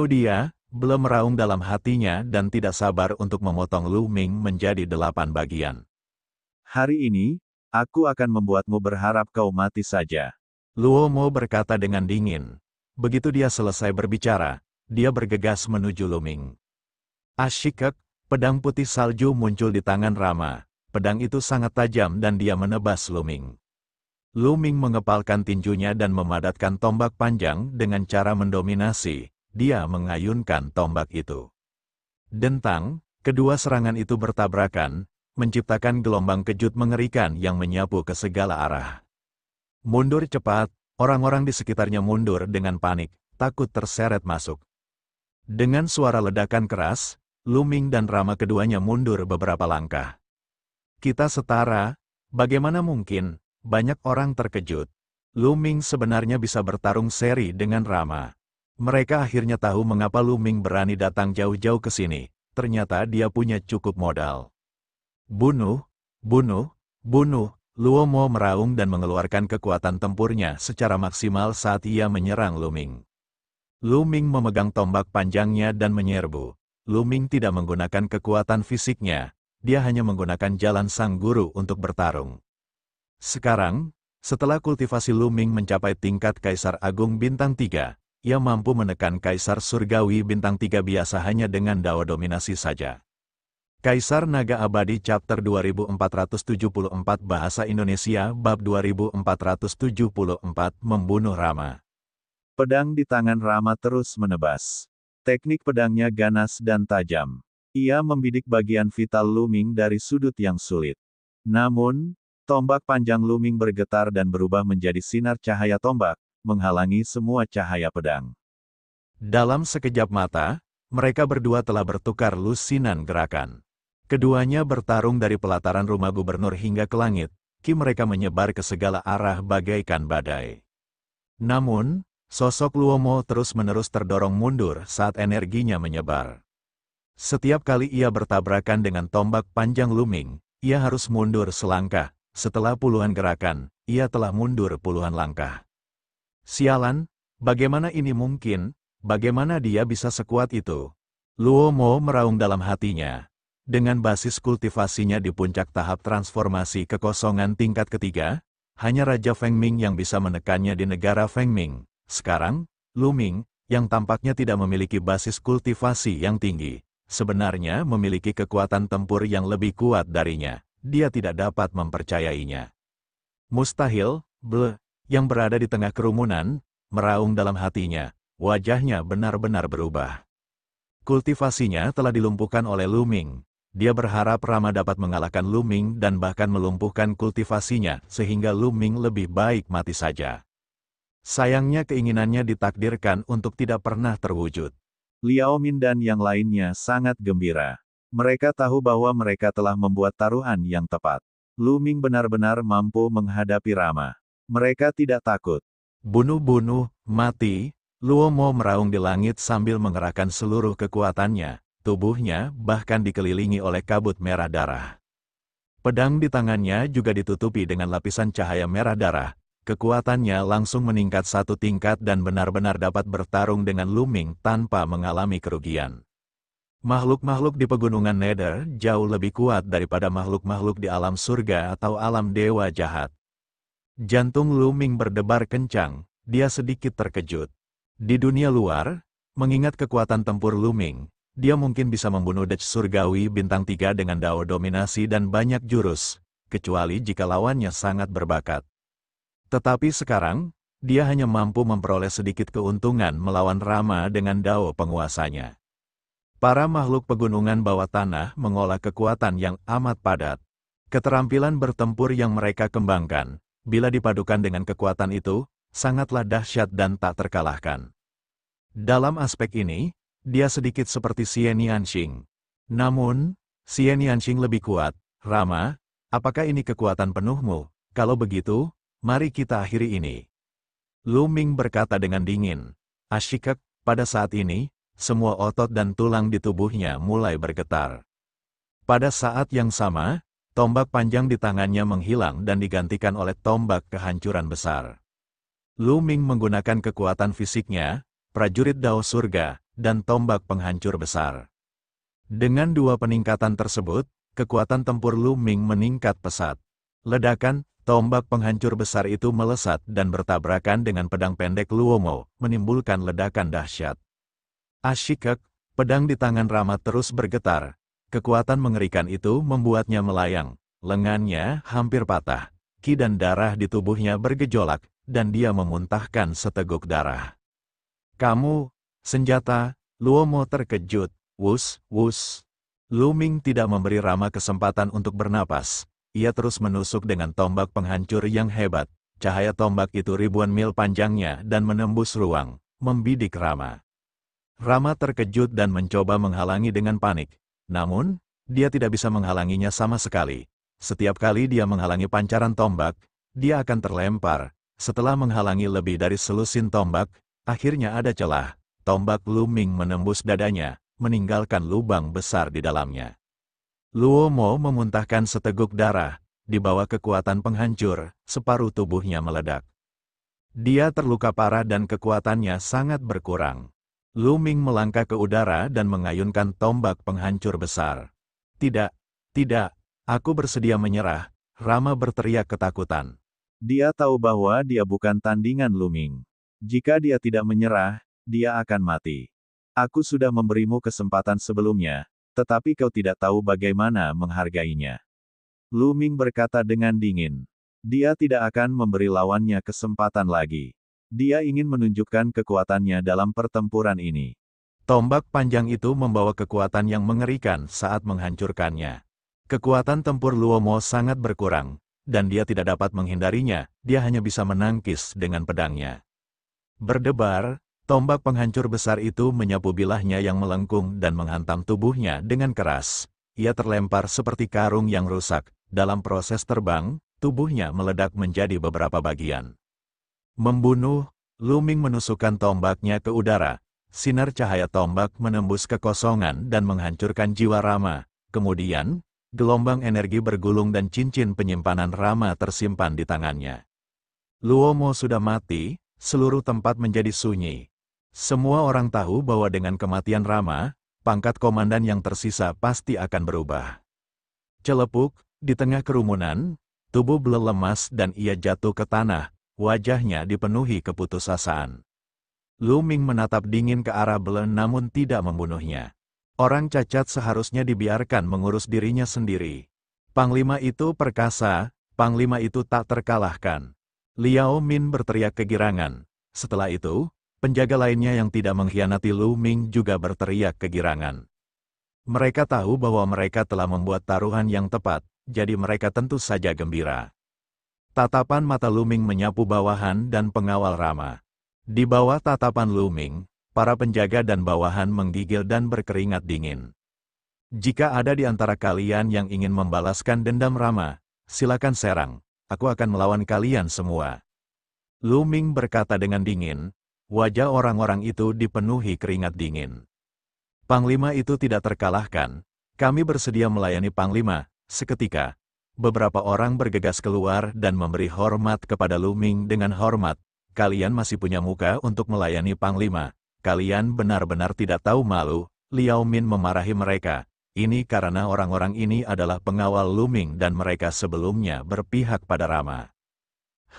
dia, belum meraung dalam hatinya dan tidak sabar untuk memotong Lu Ming menjadi 8 bagian. Hari ini, aku akan membuatmu berharap kau mati saja. Luo Mo berkata dengan dingin. Begitu dia selesai berbicara, dia bergegas menuju Lu Ming. Asyikek, pedang putih salju muncul di tangan Rama. Pedang itu sangat tajam dan dia menebas Lu Ming. Lu Ming mengepalkan tinjunya dan memadatkan tombak panjang dengan cara mendominasi. Dia mengayunkan tombak itu. Dentang, kedua serangan itu bertabrakan, menciptakan gelombang kejut mengerikan yang menyapu ke segala arah. Mundur cepat, orang-orang di sekitarnya mundur dengan panik, takut terseret masuk. Dengan suara ledakan keras, Lu Ming dan Rama keduanya mundur beberapa langkah. Kita setara, bagaimana mungkin? Banyak orang terkejut. Lu Ming sebenarnya bisa bertarung seri dengan Rama. Mereka akhirnya tahu mengapa Lu Ming berani datang jauh-jauh ke sini. Ternyata dia punya cukup modal. Bunuh! Luo Mo meraung dan mengeluarkan kekuatan tempurnya secara maksimal saat ia menyerang Lu Ming. Lu Ming memegang tombak panjangnya dan menyerbu. Lu Ming tidak menggunakan kekuatan fisiknya, dia hanya menggunakan jalan sang guru untuk bertarung. Sekarang, setelah kultivasi Lu Ming mencapai tingkat Kaisar Agung Bintang 3, ia mampu menekan Kaisar Surgawi Bintang 3 biasa hanya dengan Dao Dominasi saja. Kaisar Naga Abadi Chapter 2474 Bahasa Indonesia Bab 2474 Membunuh Rama. Pedang di tangan Rama terus menebas. Teknik pedangnya ganas dan tajam. Ia membidik bagian vital Lu Ming dari sudut yang sulit. Namun, tombak panjang Lu Ming bergetar dan berubah menjadi sinar cahaya tombak, menghalangi semua cahaya pedang. Dalam sekejap mata, mereka berdua telah bertukar lusinan gerakan. Keduanya bertarung dari pelataran rumah gubernur hingga ke langit, mereka menyebar ke segala arah bagaikan badai. Namun, sosok Luo Mo terus-menerus terdorong mundur saat energinya menyebar. Setiap kali ia bertabrakan dengan tombak panjang Lu Ming, ia harus mundur selangkah. Setelah puluhan gerakan, ia telah mundur puluhan langkah. Sialan, bagaimana ini mungkin? Bagaimana dia bisa sekuat itu? Luo Mo meraung dalam hatinya. Dengan basis kultivasinya di puncak tahap transformasi kekosongan tingkat ketiga, hanya Raja Feng Ming yang bisa menekannya di negara Feng Ming. Sekarang, Lu Ming, yang tampaknya tidak memiliki basis kultivasi yang tinggi, sebenarnya memiliki kekuatan tempur yang lebih kuat darinya. Dia tidak dapat mempercayainya. Mustahil, yang berada di tengah kerumunan, meraung dalam hatinya, wajahnya benar-benar berubah. Kultivasinya telah dilumpuhkan oleh Lu Ming. Dia berharap Rama dapat mengalahkan Lu Ming dan bahkan melumpuhkan kultivasinya sehingga Lu Ming lebih baik mati saja. Sayangnya keinginannya ditakdirkan untuk tidak pernah terwujud. Liao Min dan yang lainnya sangat gembira. Mereka tahu bahwa mereka telah membuat taruhan yang tepat. Lu Ming benar-benar mampu menghadapi Rama. Mereka tidak takut. Bunuh, mati, Luo Mo meraung di langit sambil mengerahkan seluruh kekuatannya. Tubuhnya bahkan dikelilingi oleh kabut merah darah. Pedang di tangannya juga ditutupi dengan lapisan cahaya merah darah. Kekuatannya langsung meningkat satu tingkat dan benar-benar dapat bertarung dengan Lu Ming tanpa mengalami kerugian. Makhluk-makhluk di pegunungan Nether jauh lebih kuat daripada makhluk-makhluk di alam surga atau alam dewa jahat. Jantung Lu Ming berdebar kencang, dia sedikit terkejut. Di dunia luar, mengingat kekuatan tempur Lu Ming, dia mungkin bisa membunuh Dech Surgawi bintang 3 dengan dao dominasi dan banyak jurus, kecuali jika lawannya sangat berbakat. Tetapi sekarang, dia hanya mampu memperoleh sedikit keuntungan melawan Rama dengan dao penguasanya. Para makhluk pegunungan bawah tanah mengolah kekuatan yang amat padat. Keterampilan bertempur yang mereka kembangkan, bila dipadukan dengan kekuatan itu, sangatlah dahsyat dan tak terkalahkan. Dalam aspek ini, dia sedikit seperti Xian Yanxing. Namun, Xian Yanxing lebih kuat. Rama, apakah ini kekuatan penuhmu? Kalau begitu, mari kita akhiri ini. Lu Ming berkata dengan dingin. Asyikek, pada saat ini, semua otot dan tulang di tubuhnya mulai bergetar. Pada saat yang sama, tombak panjang di tangannya menghilang dan digantikan oleh tombak kehancuran besar. Lu Ming menggunakan kekuatan fisiknya, prajurit dao surga, dan tombak penghancur besar. Dengan dua peningkatan tersebut, kekuatan tempur Lu Ming meningkat pesat. Ledakan, tombak penghancur besar itu melesat dan bertabrakan dengan pedang pendek Luomo, menimbulkan ledakan dahsyat. Asyikek, pedang di tangan Rama terus bergetar. Kekuatan mengerikan itu membuatnya melayang, lengannya hampir patah. Ki dan darah di tubuhnya bergejolak, dan dia memuntahkan seteguk darah. Kamu, senjata, Luomo terkejut, wus, wus. Lu Ming tidak memberi Rama kesempatan untuk bernapas. Ia terus menusuk dengan tombak penghancur yang hebat. Cahaya tombak itu ribuan mil panjangnya dan menembus ruang, membidik Rama. Rama terkejut dan mencoba menghalangi dengan panik. Namun, dia tidak bisa menghalanginya sama sekali. Setiap kali dia menghalangi pancaran tombak, dia akan terlempar. Setelah menghalangi lebih dari selusin tombak, akhirnya ada celah. Tombak Lu Ming menembus dadanya, meninggalkan lubang besar di dalamnya. Luomo memuntahkan seteguk darah. Di bawah kekuatan penghancur, separuh tubuhnya meledak. Dia terluka parah dan kekuatannya sangat berkurang. Lu Ming melangkah ke udara dan mengayunkan tombak penghancur besar. Tidak, tidak, aku bersedia menyerah, Rama berteriak ketakutan. Dia tahu bahwa dia bukan tandingan Lu Ming. Jika dia tidak menyerah, dia akan mati. Aku sudah memberimu kesempatan sebelumnya, tetapi kau tidak tahu bagaimana menghargainya. Lu Ming berkata dengan dingin. Dia tidak akan memberi lawannya kesempatan lagi. Dia ingin menunjukkan kekuatannya dalam pertempuran ini. Tombak panjang itu membawa kekuatan yang mengerikan saat menghancurkannya. Kekuatan tempur Luomo sangat berkurang, dan dia tidak dapat menghindarinya, dia hanya bisa menangkis dengan pedangnya. Berdebar, tombak penghancur besar itu menyapu bilahnya yang melengkung dan menghantam tubuhnya dengan keras. Ia terlempar seperti karung yang rusak. Dalam proses terbang, tubuhnya meledak menjadi beberapa bagian. Membunuh, Lu Ming menusukkan tombaknya ke udara. Sinar cahaya tombak menembus kekosongan dan menghancurkan jiwa Rama. Kemudian, gelombang energi bergulung dan cincin penyimpanan Rama tersimpan di tangannya. Luomo sudah mati, seluruh tempat menjadi sunyi. Semua orang tahu bahwa dengan kematian Rama, pangkat komandan yang tersisa pasti akan berubah. Celepuk, di tengah kerumunan, tubuh Ble lemas dan ia jatuh ke tanah, wajahnya dipenuhi keputusasaan. Lu Ming menatap dingin ke arah Ble namun tidak membunuhnya. Orang cacat seharusnya dibiarkan mengurus dirinya sendiri. Panglima itu perkasa, panglima itu tak terkalahkan. Liao Min berteriak kegirangan. Setelah itu, penjaga lainnya yang tidak mengkhianati Lu Ming juga berteriak kegirangan. Mereka tahu bahwa mereka telah membuat taruhan yang tepat, jadi mereka tentu saja gembira. Tatapan mata Lu Ming menyapu bawahan dan pengawal Rama. Di bawah tatapan Lu Ming, para penjaga dan bawahan menggigil dan berkeringat dingin. Jika ada di antara kalian yang ingin membalaskan dendam Rama, silakan serang, aku akan melawan kalian semua. Lu Ming berkata dengan dingin, wajah orang-orang itu dipenuhi keringat dingin. Panglima itu tidak terkalahkan, kami bersedia melayani Panglima. Seketika, Beberapa orang bergegas keluar dan memberi hormat kepada Lu Ming dengan hormat. Kalian masih punya muka untuk melayani Panglima. Kalian benar-benar tidak tahu malu. Liao Min memarahi mereka. Ini karena orang-orang ini adalah pengawal Lu Ming dan mereka sebelumnya berpihak pada Rama.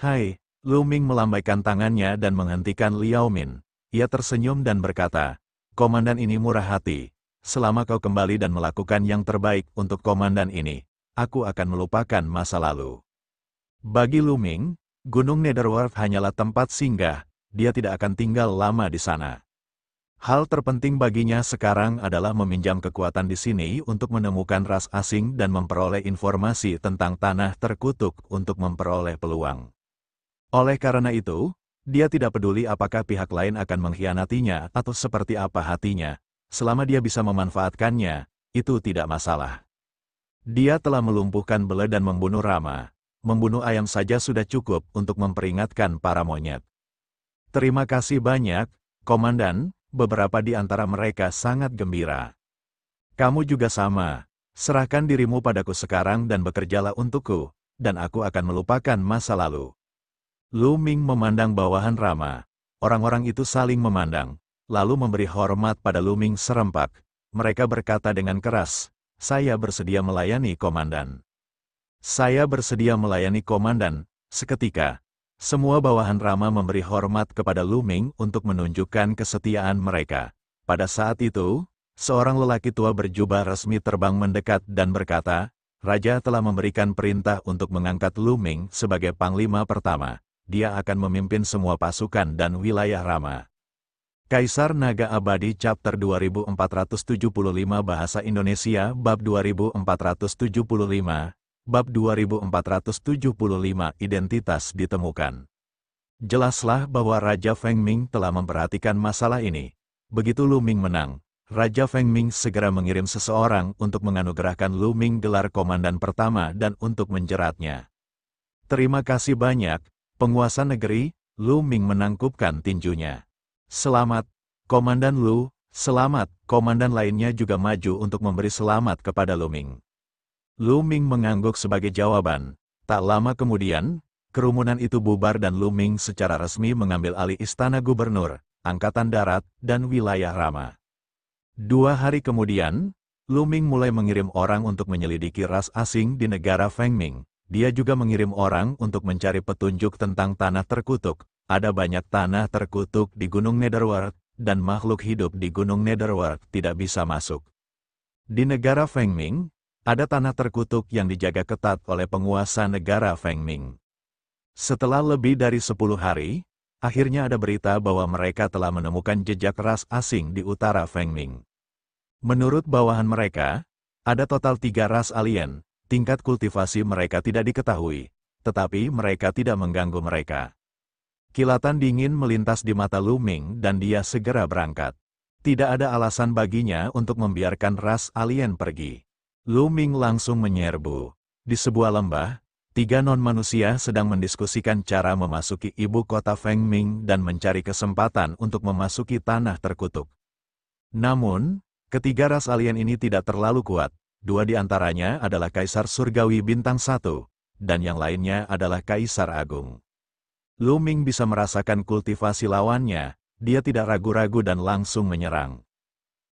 Hai, Lu Ming melambaikan tangannya dan menghentikan Liao Min. Ia tersenyum dan berkata, Komandan ini murah hati. Selama kau kembali dan melakukan yang terbaik untuk komandan ini, aku akan melupakan masa lalu. Bagi Lu Ming, Gunung Netherworld hanyalah tempat singgah, dia tidak akan tinggal lama di sana. Hal terpenting baginya sekarang adalah meminjam kekuatan di sini untuk menemukan ras asing dan memperoleh informasi tentang tanah terkutuk untuk memperoleh peluang. Oleh karena itu, dia tidak peduli apakah pihak lain akan mengkhianatinya atau seperti apa hatinya, selama dia bisa memanfaatkannya, itu tidak masalah. Dia telah melumpuhkan Bele dan membunuh Rama. Membunuh ayam saja sudah cukup untuk memperingatkan para monyet. Terima kasih banyak, Komandan, beberapa di antara mereka sangat gembira. Kamu juga sama, serahkan dirimu padaku sekarang dan bekerjalah untukku, dan aku akan melupakan masa lalu. Lu Ming memandang bawahan Rama. Orang-orang itu saling memandang, lalu memberi hormat pada Lu Ming serempak. Mereka berkata dengan keras, saya bersedia melayani komandan. Saya bersedia melayani komandan. Seketika, semua bawahan Rama memberi hormat kepada Lu Ming untuk menunjukkan kesetiaan mereka. Pada saat itu, seorang lelaki tua berjubah resmi terbang mendekat dan berkata, Raja telah memberikan perintah untuk mengangkat Lu Ming sebagai Panglima pertama. Dia akan memimpin semua pasukan dan wilayah Rama. Kaisar Naga Abadi Chapter 2475 Bahasa Indonesia Bab 2475 Bab 2475 Identitas ditemukan. Jelaslah bahwa Raja Feng Ming telah memperhatikan masalah ini. Begitu Lu Ming menang, Raja Feng Ming segera mengirim seseorang untuk menganugerahkan Lu Ming gelar komandan pertama dan untuk menjeratnya. Terima kasih banyak, penguasa negeri. Lu Ming menangkupkan tinjunya. Selamat, Komandan Lu. Selamat. Komandan lainnya juga maju untuk memberi selamat kepada Lu Ming. Lu Ming mengangguk sebagai jawaban. Tak lama kemudian, kerumunan itu bubar dan Lu Ming secara resmi mengambil alih Istana Gubernur, Angkatan Darat, dan wilayah Rama. 2 hari kemudian, Lu Ming mulai mengirim orang untuk menyelidiki ras asing di negara Feng Ming. Dia juga mengirim orang untuk mencari petunjuk tentang tanah terkutuk. Ada banyak tanah terkutuk di Gunung Netherworld, dan makhluk hidup di Gunung Netherworld tidak bisa masuk. Di negara Feng Ming, ada tanah terkutuk yang dijaga ketat oleh penguasa negara Feng Ming. Setelah lebih dari 10 hari, akhirnya ada berita bahwa mereka telah menemukan jejak ras asing di utara Feng Ming. Menurut bawahan mereka, ada total 3 ras alien. Tingkat kultivasi mereka tidak diketahui, tetapi mereka tidak mengganggu mereka. Kilatan dingin melintas di mata Lu Ming dan dia segera berangkat. Tidak ada alasan baginya untuk membiarkan ras alien pergi. Lu Ming langsung menyerbu. Di sebuah lembah, 3 non-manusia sedang mendiskusikan cara memasuki ibu kota Feng Ming dan mencari kesempatan untuk memasuki tanah terkutuk. Namun, ketiga ras alien ini tidak terlalu kuat. 2 di antaranya adalah Kaisar Surgawi Bintang 1, dan yang lainnya adalah Kaisar Agung. Lu Ming bisa merasakan kultivasi lawannya, dia tidak ragu-ragu dan langsung menyerang.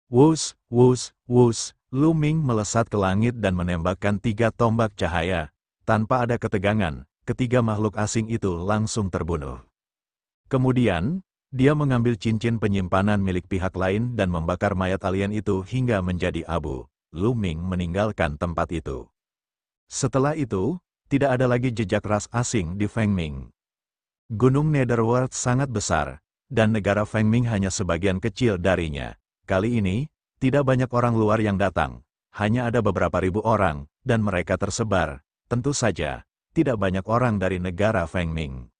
Wus, wus, wus, Lu Ming melesat ke langit dan menembakkan 3 tombak cahaya. Tanpa ada ketegangan, ketiga makhluk asing itu langsung terbunuh. Kemudian, dia mengambil cincin penyimpanan milik pihak lain dan membakar mayat alien itu hingga menjadi abu. Lu Ming meninggalkan tempat itu. Setelah itu, tidak ada lagi jejak ras asing di Feng Ming. Gunung Netherworld sangat besar, dan negara Feng Ming hanya sebagian kecil darinya. Kali ini, tidak banyak orang luar yang datang. Hanya ada beberapa ribu orang, dan mereka tersebar. Tentu saja, tidak banyak orang dari negara Feng Ming.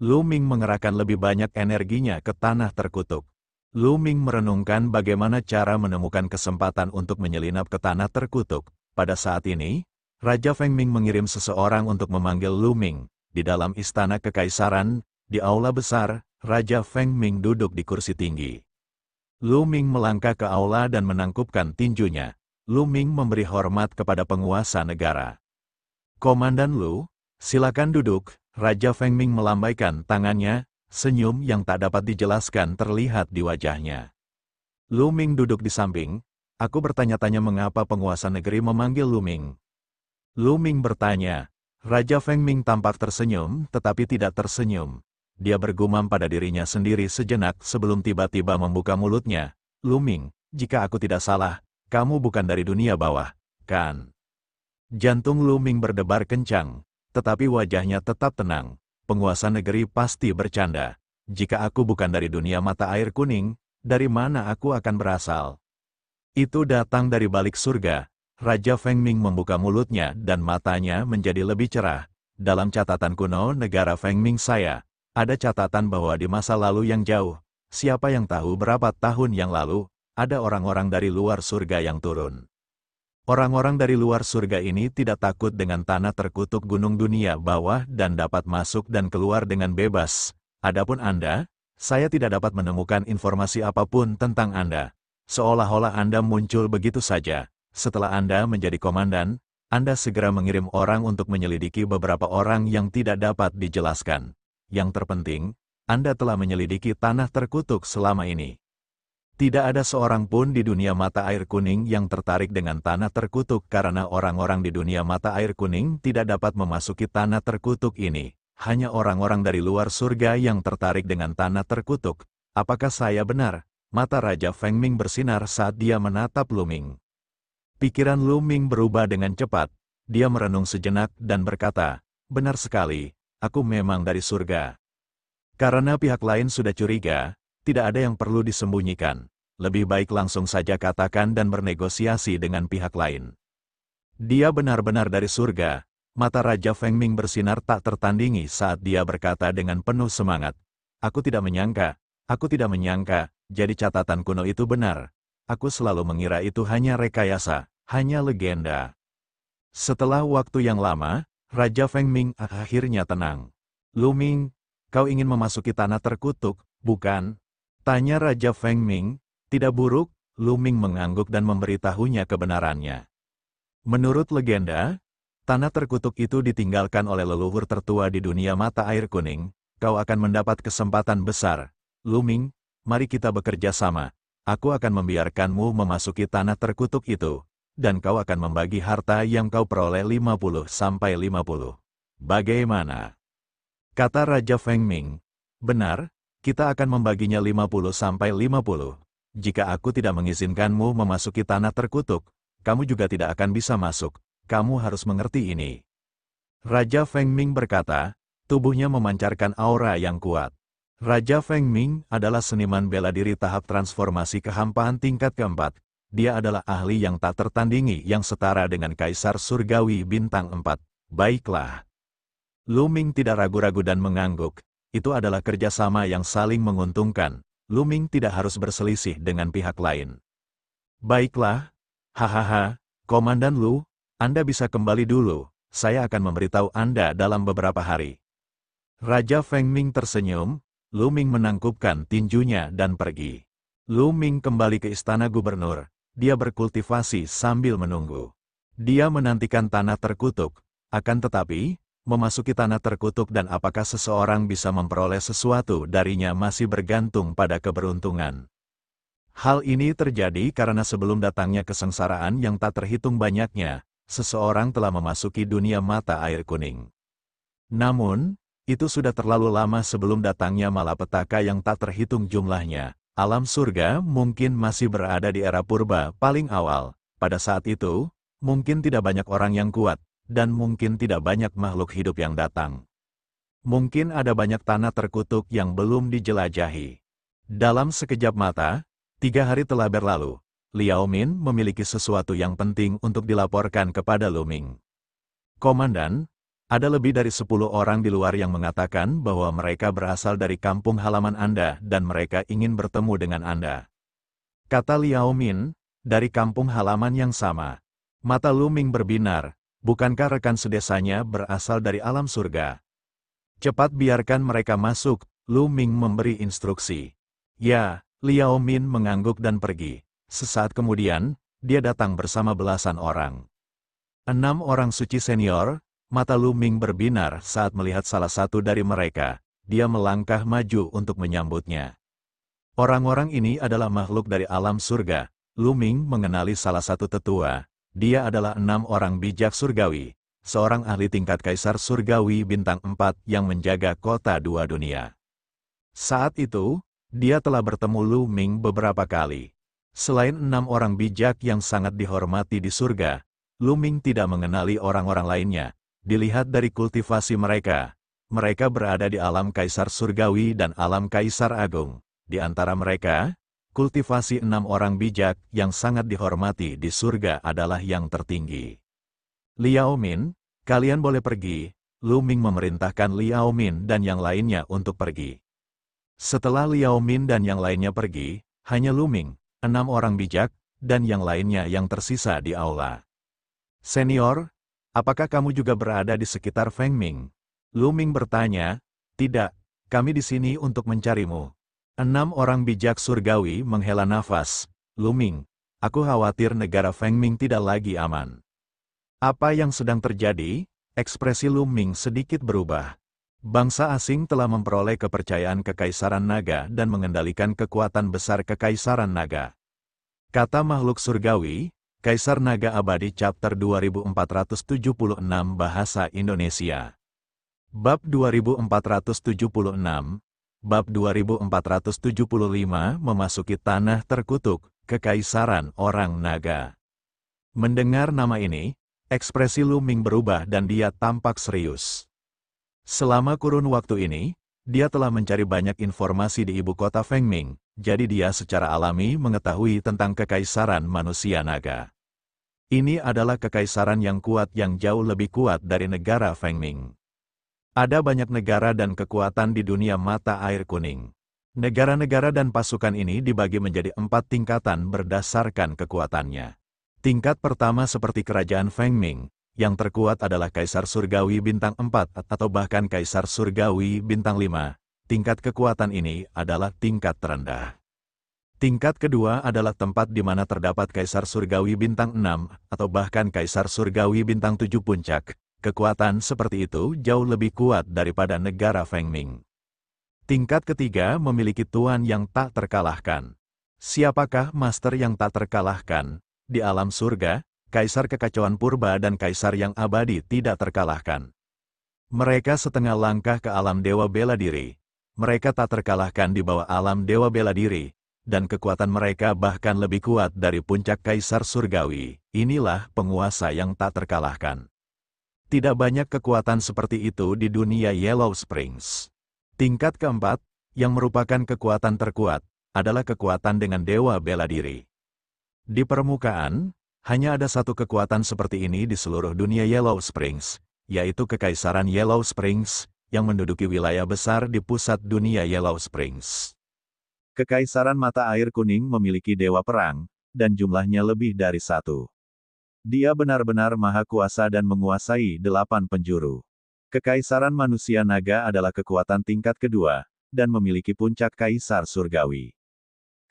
Lu Ming mengerahkan lebih banyak energinya ke tanah terkutuk. Lu Ming merenungkan bagaimana cara menemukan kesempatan untuk menyelinap ke tanah terkutuk. Pada saat ini, Raja Feng Ming mengirim seseorang untuk memanggil Lu Ming. Di dalam istana kekaisaran, di aula besar, Raja Feng Ming duduk di kursi tinggi. Lu Ming melangkah ke aula dan menangkupkan tinjunya. Lu Ming memberi hormat kepada penguasa negara. Komandan Lu, silakan duduk. Raja Feng Ming melambaikan tangannya, senyum yang tak dapat dijelaskan terlihat di wajahnya. Lu Ming duduk di samping. Aku bertanya-tanya mengapa penguasa negeri memanggil Lu Ming. Lu Ming bertanya. Raja Feng Ming tampak tersenyum, tetapi tidak tersenyum. Dia bergumam pada dirinya sendiri sejenak sebelum tiba-tiba membuka mulutnya. Lu Ming, jika aku tidak salah, kamu bukan dari dunia bawah, kan? Jantung Lu Ming berdebar kencang, tetapi wajahnya tetap tenang. Penguasa negeri pasti bercanda. Jika aku bukan dari dunia mata air kuning, dari mana aku akan berasal? Itu datang dari balik surga. Raja Feng Ming membuka mulutnya dan matanya menjadi lebih cerah. Dalam catatan kuno negara Feng Ming saya, ada catatan bahwa di masa lalu yang jauh, siapa yang tahu berapa tahun yang lalu, ada orang-orang dari luar surga yang turun. Orang-orang dari luar surga ini tidak takut dengan tanah terkutuk gunung dunia bawah dan dapat masuk dan keluar dengan bebas. Adapun Anda, saya tidak dapat menemukan informasi apapun tentang Anda. Seolah-olah Anda muncul begitu saja. Setelah Anda menjadi komandan, Anda segera mengirim orang untuk menyelidiki beberapa orang yang tidak dapat dijelaskan. Yang terpenting, Anda telah menyelidiki tanah terkutuk selama ini. Tidak ada seorang pun di dunia mata air kuning yang tertarik dengan tanah terkutuk karena orang-orang di dunia mata air kuning tidak dapat memasuki tanah terkutuk ini. Hanya orang-orang dari luar surga yang tertarik dengan tanah terkutuk. Apakah saya benar? Mata Raja Feng Ming bersinar saat dia menatap Lu Ming. Pikiran Lu Ming berubah dengan cepat. Dia merenung sejenak dan berkata, benar sekali, aku memang dari surga. Karena pihak lain sudah curiga, tidak ada yang perlu disembunyikan. Lebih baik langsung saja katakan dan bernegosiasi dengan pihak lain. Dia benar-benar dari surga. Mata Raja Feng Ming bersinar tak tertandingi saat dia berkata dengan penuh semangat. Aku tidak menyangka, jadi catatan kuno itu benar. Aku selalu mengira itu hanya rekayasa, hanya legenda. Setelah waktu yang lama, Raja Feng Ming akhirnya tenang. Lu Ming, kau ingin memasuki tanah terkutuk, bukan? Tanya Raja Feng Ming. Tidak buruk, Lu Ming mengangguk dan memberitahunya kebenarannya. Menurut legenda, tanah terkutuk itu ditinggalkan oleh leluhur tertua di dunia mata air kuning. Kau akan mendapat kesempatan besar. Lu Ming, mari kita bekerja sama. Aku akan membiarkanmu memasuki tanah terkutuk itu, dan kau akan membagi harta yang kau peroleh 50-50. Bagaimana? Kata Raja Feng Ming. Benar, kita akan membaginya 50-50. Jika aku tidak mengizinkanmu memasuki tanah terkutuk, kamu juga tidak akan bisa masuk. Kamu harus mengerti ini. Raja Feng Ming berkata, tubuhnya memancarkan aura yang kuat. Raja Feng Ming adalah seniman bela diri tahap transformasi kehampaan tingkat keempat. Dia adalah ahli yang tak tertandingi yang setara dengan Kaisar Surgawi Bintang 4. Baiklah. Lu Ming tidak ragu-ragu dan mengangguk. Itu adalah kerjasama yang saling menguntungkan. Lu Ming tidak harus berselisih dengan pihak lain. Baiklah, hahaha, Komandan Lu, Anda bisa kembali dulu, saya akan memberitahu Anda dalam beberapa hari. Raja Feng Ming tersenyum, Lu Ming menangkupkan tinjunya dan pergi. Lu Ming kembali ke istana gubernur, dia berkultivasi sambil menunggu. Dia menantikan tanah terkutuk, akan tetapi, memasuki tanah terkutuk dan apakah seseorang bisa memperoleh sesuatu darinya masih bergantung pada keberuntungan. Hal ini terjadi karena sebelum datangnya kesengsaraan yang tak terhitung banyaknya, seseorang telah memasuki dunia mata air kuning. Namun, itu sudah terlalu lama sebelum datangnya malapetaka yang tak terhitung jumlahnya. Alam surga mungkin masih berada di era purba paling awal. Pada saat itu, mungkin tidak banyak orang yang kuat, dan mungkin tidak banyak makhluk hidup yang datang. Mungkin ada banyak tanah terkutuk yang belum dijelajahi. Dalam sekejap mata, 3 hari telah berlalu. Liao Min memiliki sesuatu yang penting untuk dilaporkan kepada Lu Ming. Komandan, ada lebih dari 10 orang di luar yang mengatakan bahwa mereka berasal dari kampung halaman Anda dan mereka ingin bertemu dengan Anda. Kata Liao Min, dari kampung halaman yang sama. Mata Lu Ming berbinar. Bukankah rekan sedesanya berasal dari alam surga? Cepat biarkan mereka masuk, Lu Ming memberi instruksi. Ya, Liao Min mengangguk dan pergi. Sesaat kemudian, dia datang bersama belasan orang. 6 orang suci senior, Mata Lu Ming berbinar saat melihat salah satu dari mereka. Dia melangkah maju untuk menyambutnya. Orang-orang ini adalah makhluk dari alam surga. Lu Ming mengenali salah satu tetua. Dia adalah 6 orang bijak surgawi, seorang ahli tingkat kaisar surgawi bintang 4 yang menjaga kota 2 dunia. Saat itu, dia telah bertemu Lu Ming beberapa kali. Selain 6 orang bijak yang sangat dihormati di surga, Lu Ming tidak mengenali orang-orang lainnya. Dilihat dari kultivasi mereka, mereka berada di alam kaisar surgawi dan alam kaisar agung. Di antara mereka, kultivasi 6 orang bijak yang sangat dihormati di surga adalah yang tertinggi. Liao Min, kalian boleh pergi. Lu Ming memerintahkan Liao Min dan yang lainnya untuk pergi. Setelah Liao Min dan yang lainnya pergi, hanya Lu Ming, 6 orang bijak, dan yang lainnya yang tersisa di aula. Senior, apakah kamu juga berada di sekitar Feng Ming? Lu Ming bertanya. Tidak, kami di sini untuk mencarimu. 6 orang bijak surgawi menghela nafas. Lu Ming, aku khawatir negara Feng Ming tidak lagi aman. Apa yang sedang terjadi? Ekspresi Lu Ming sedikit berubah. Bangsa asing telah memperoleh kepercayaan Kekaisaran Naga dan mengendalikan kekuatan besar Kekaisaran Naga. Kata makhluk surgawi, Kaisar Naga Abadi Chapter 2476 Bahasa Indonesia. Bab 2476, Bab 2475 memasuki tanah terkutuk, Kekaisaran Orang Naga. Mendengar nama ini, ekspresi Lu Ming berubah dan dia tampak serius. Selama kurun waktu ini, dia telah mencari banyak informasi di ibu kota Feng Ming, jadi dia secara alami mengetahui tentang Kekaisaran Manusia Naga. Ini adalah kekaisaran yang kuat yang jauh lebih kuat dari negara Feng Ming. Ada banyak negara dan kekuatan di dunia mata air kuning. Negara-negara dan pasukan ini dibagi menjadi 4 tingkatan berdasarkan kekuatannya. Tingkat pertama seperti kerajaan Feng Ming, yang terkuat adalah Kaisar Surgawi Bintang 4 atau bahkan Kaisar Surgawi Bintang 5. Tingkat kekuatan ini adalah tingkat terendah. Tingkat kedua adalah tempat di mana terdapat Kaisar Surgawi Bintang 6 atau bahkan Kaisar Surgawi Bintang 7 puncak. Kekuatan seperti itu jauh lebih kuat daripada negara Feng Ming. Tingkat ketiga memiliki tuan yang tak terkalahkan. Siapakah master yang tak terkalahkan? Di alam surga, Kaisar Kekacauan Purba dan Kaisar yang abadi tidak terkalahkan. Mereka setengah langkah ke alam Dewa Bela Diri. Mereka tak terkalahkan di bawah alam Dewa Bela Diri, dan kekuatan mereka bahkan lebih kuat dari puncak Kaisar Surgawi. Inilah penguasa yang tak terkalahkan. Tidak banyak kekuatan seperti itu di dunia Yellow Springs. Tingkat keempat, yang merupakan kekuatan terkuat, adalah kekuatan dengan Dewa Bela Diri. Di permukaan, hanya ada satu kekuatan seperti ini di seluruh dunia Yellow Springs, yaitu Kekaisaran Yellow Springs, yang menduduki wilayah besar di pusat dunia Yellow Springs. Kekaisaran Mata Air Kuning memiliki dewa perang, dan jumlahnya lebih dari 1. Dia benar-benar maha kuasa dan menguasai 8 penjuru. Kekaisaran Manusia Naga adalah kekuatan tingkat kedua, dan memiliki puncak Kaisar Surgawi.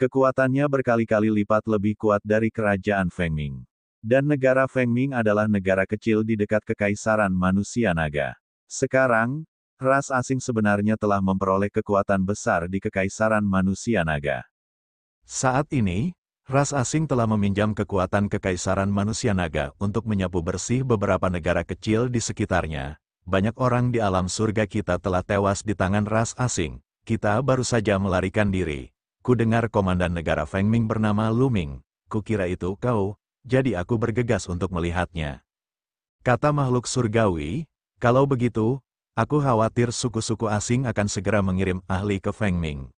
Kekuatannya berkali-kali lipat lebih kuat dari kerajaan Feng Ming. Dan negara Feng Ming adalah negara kecil di dekat Kekaisaran Manusia Naga. Sekarang, ras asing sebenarnya telah memperoleh kekuatan besar di Kekaisaran Manusia Naga. Saat ini, ras asing telah meminjam kekuatan Kekaisaran Manusia Naga untuk menyapu bersih beberapa negara kecil di sekitarnya. Banyak orang di alam surga kita telah tewas di tangan ras asing. Kita baru saja melarikan diri. Ku dengar komandan negara Feng Ming bernama Lu Ming. Kukira itu kau, jadi aku bergegas untuk melihatnya. Kata makhluk surgawi, kalau begitu, aku khawatir suku-suku asing akan segera mengirim ahli ke Feng Ming.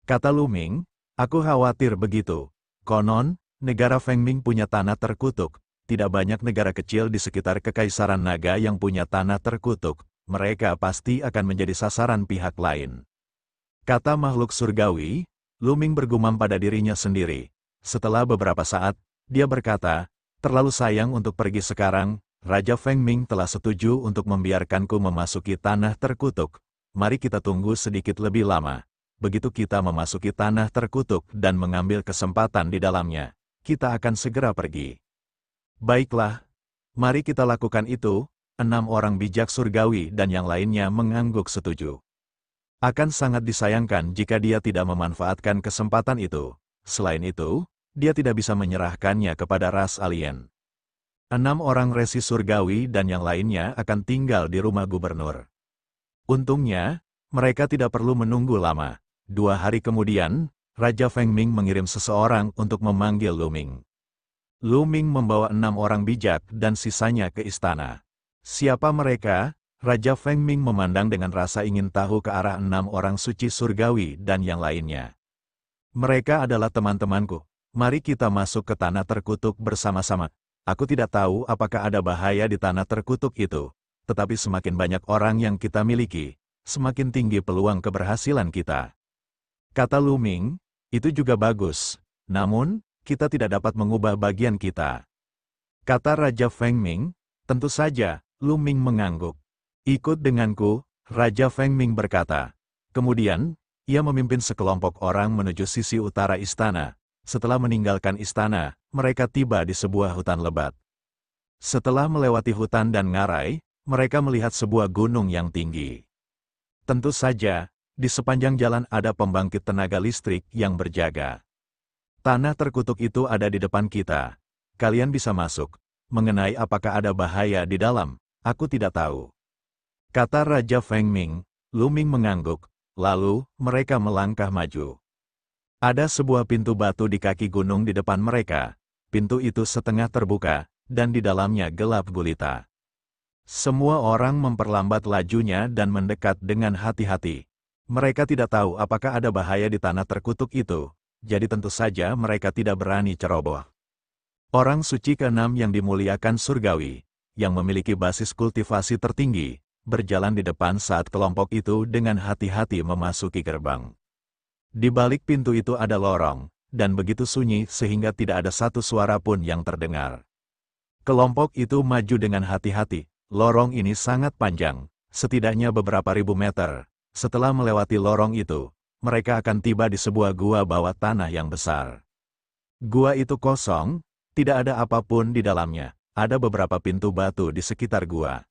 Kata Lu Ming, aku khawatir begitu. Konon, negara Feng Ming punya tanah terkutuk. Tidak banyak negara kecil di sekitar Kekaisaran Naga yang punya tanah terkutuk. Mereka pasti akan menjadi sasaran pihak lain. Kata makhluk surgawi, Lu Ming bergumam pada dirinya sendiri. Setelah beberapa saat, dia berkata, terlalu sayang untuk pergi sekarang. Raja Feng Ming telah setuju untuk membiarkanku memasuki tanah terkutuk. Mari kita tunggu sedikit lebih lama. Begitu kita memasuki tanah terkutuk dan mengambil kesempatan di dalamnya, kita akan segera pergi. Baiklah, mari kita lakukan itu. 6 orang bijak surgawi dan yang lainnya mengangguk setuju. Akan sangat disayangkan jika dia tidak memanfaatkan kesempatan itu. Selain itu, dia tidak bisa menyerahkannya kepada ras alien. 6 orang resi surgawi dan yang lainnya akan tinggal di rumah gubernur. Untungnya, mereka tidak perlu menunggu lama. 2 hari kemudian, Raja Feng Ming mengirim seseorang untuk memanggil Lu Ming. Lu Ming membawa 6 orang bijak dan sisanya ke istana. Siapa mereka? Raja Feng Ming memandang dengan rasa ingin tahu ke arah 6 orang suci surgawi dan yang lainnya. Mereka adalah teman-temanku. Mari kita masuk ke tanah terkutuk bersama-sama. Aku tidak tahu apakah ada bahaya di tanah terkutuk itu, tetapi semakin banyak orang yang kita miliki, semakin tinggi peluang keberhasilan kita. Kata Lu Ming, itu juga bagus, namun, kita tidak dapat mengubah bagian kita. Kata Raja Feng Ming, tentu saja, Lu Ming mengangguk. Ikut denganku, Raja Feng Ming berkata. Kemudian, ia memimpin sekelompok orang menuju sisi utara istana. Setelah meninggalkan istana, mereka tiba di sebuah hutan lebat. Setelah melewati hutan dan ngarai, mereka melihat sebuah gunung yang tinggi. Tentu saja, di sepanjang jalan ada pembangkit tenaga listrik yang berjaga. Tanah terkutuk itu ada di depan kita. Kalian bisa masuk. Mengenai apakah ada bahaya di dalam, aku tidak tahu. Kata Raja Feng Ming. Lu Ming mengangguk, lalu mereka melangkah maju. Ada sebuah pintu batu di kaki gunung di depan mereka. Pintu itu setengah terbuka, dan di dalamnya gelap gulita. Semua orang memperlambat lajunya dan mendekat dengan hati-hati. Mereka tidak tahu apakah ada bahaya di tanah terkutuk itu, jadi tentu saja mereka tidak berani ceroboh. Orang suci ke-6 yang dimuliakan surgawi, yang memiliki basis kultivasi tertinggi, berjalan di depan saat kelompok itu dengan hati-hati memasuki gerbang. Di balik pintu itu ada lorong, dan begitu sunyi sehingga tidak ada satu suara pun yang terdengar. Kelompok itu maju dengan hati-hati. Lorong ini sangat panjang, setidaknya beberapa ribu meter. Setelah melewati lorong itu, mereka akan tiba di sebuah gua bawah tanah yang besar. Gua itu kosong, tidak ada apapun di dalamnya. Ada beberapa pintu batu di sekitar gua.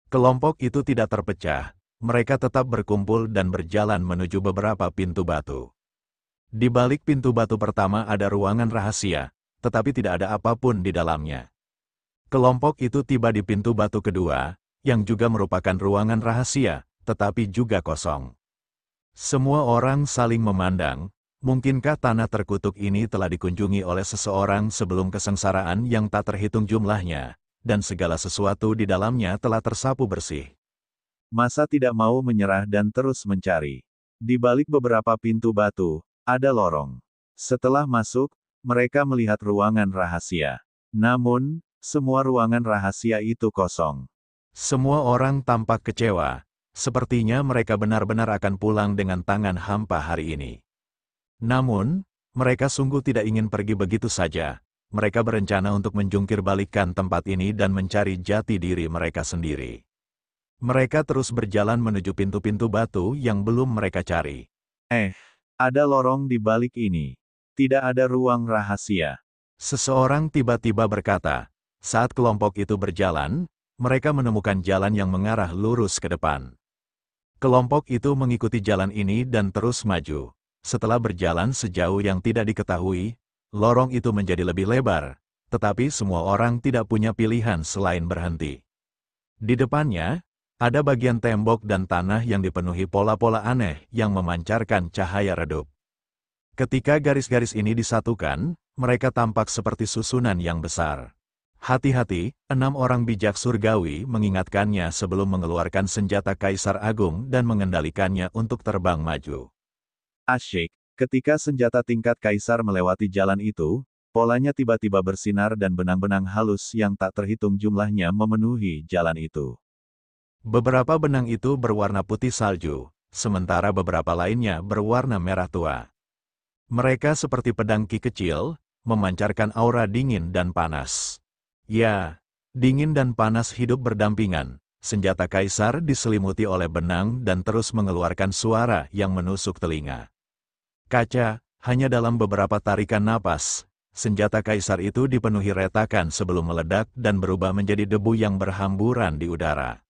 Kelompok itu tidak terpecah. Mereka tetap berkumpul dan berjalan menuju beberapa pintu batu. Di balik pintu batu pertama ada ruangan rahasia, tetapi tidak ada apapun di dalamnya. Kelompok itu tiba di pintu batu kedua, yang juga merupakan ruangan rahasia, tetapi juga kosong. Semua orang saling memandang. Mungkinkah tanah terkutuk ini telah dikunjungi oleh seseorang sebelum kesengsaraan yang tak terhitung jumlahnya, dan segala sesuatu di dalamnya telah tersapu bersih. Masa tidak mau menyerah dan terus mencari. Di balik beberapa pintu batu, ada lorong. Setelah masuk, mereka melihat ruangan rahasia. Namun, semua ruangan rahasia itu kosong. Semua orang tampak kecewa. Sepertinya mereka benar-benar akan pulang dengan tangan hampa hari ini. Namun, mereka sungguh tidak ingin pergi begitu saja. Mereka berencana untuk menjungkir balikkan tempat ini dan mencari jati diri mereka sendiri. Mereka terus berjalan menuju pintu-pintu batu yang belum mereka cari. Ada lorong di balik ini. Tidak ada ruang rahasia. Seseorang tiba-tiba berkata. Saat kelompok itu berjalan, mereka menemukan jalan yang mengarah lurus ke depan. Kelompok itu mengikuti jalan ini dan terus maju. Setelah berjalan sejauh yang tidak diketahui, lorong itu menjadi lebih lebar, tetapi semua orang tidak punya pilihan selain berhenti. Di depannya, ada bagian tembok dan tanah yang dipenuhi pola-pola aneh yang memancarkan cahaya redup. Ketika garis-garis ini disatukan, mereka tampak seperti susunan yang besar. Hati-hati, 6 orang bijak surgawi mengingatkannya sebelum mengeluarkan senjata Kaisar Agung dan mengendalikannya untuk terbang maju. Asyik, ketika senjata tingkat Kaisar melewati jalan itu, polanya tiba-tiba bersinar dan benang-benang halus yang tak terhitung jumlahnya memenuhi jalan itu. Beberapa benang itu berwarna putih salju, sementara beberapa lainnya berwarna merah tua. Mereka seperti pedang ki kecil, memancarkan aura dingin dan panas. Ya, dingin dan panas hidup berdampingan. Senjata Kaisar diselimuti oleh benang dan terus mengeluarkan suara yang menusuk telinga. Kaca, hanya dalam beberapa tarikan napas, senjata kaisar itu dipenuhi retakan sebelum meledak dan berubah menjadi debu yang berhamburan di udara.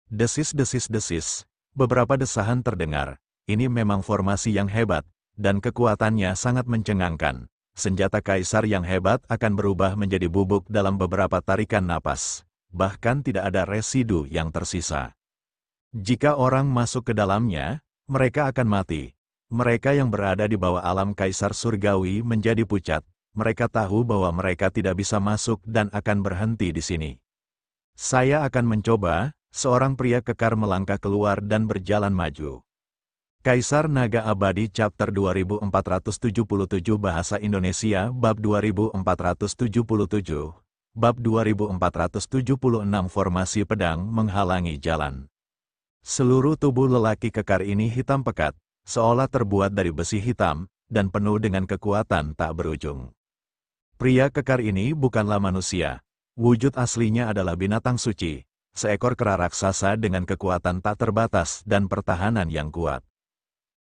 Desis-desis-desis, beberapa desahan terdengar. Ini memang formasi yang hebat, dan kekuatannya sangat mencengangkan. Senjata kaisar yang hebat akan berubah menjadi bubuk dalam beberapa tarikan napas. Bahkan tidak ada residu yang tersisa. Jika orang masuk ke dalamnya, mereka akan mati. Mereka yang berada di bawah alam kaisar surgawi menjadi pucat. Mereka tahu bahwa mereka tidak bisa masuk dan akan berhenti di sini. Saya akan mencoba, seorang pria kekar melangkah keluar dan berjalan maju. Kaisar Naga Abadi Chapter 2477 Bahasa Indonesia Bab 2477 Bab 2476 Formasi pedang menghalangi jalan. Seluruh tubuh lelaki kekar ini hitam pekat, seolah terbuat dari besi hitam, dan penuh dengan kekuatan tak berujung. Pria kekar ini bukanlah manusia. Wujud aslinya adalah binatang suci, seekor kera raksasa dengan kekuatan tak terbatas dan pertahanan yang kuat.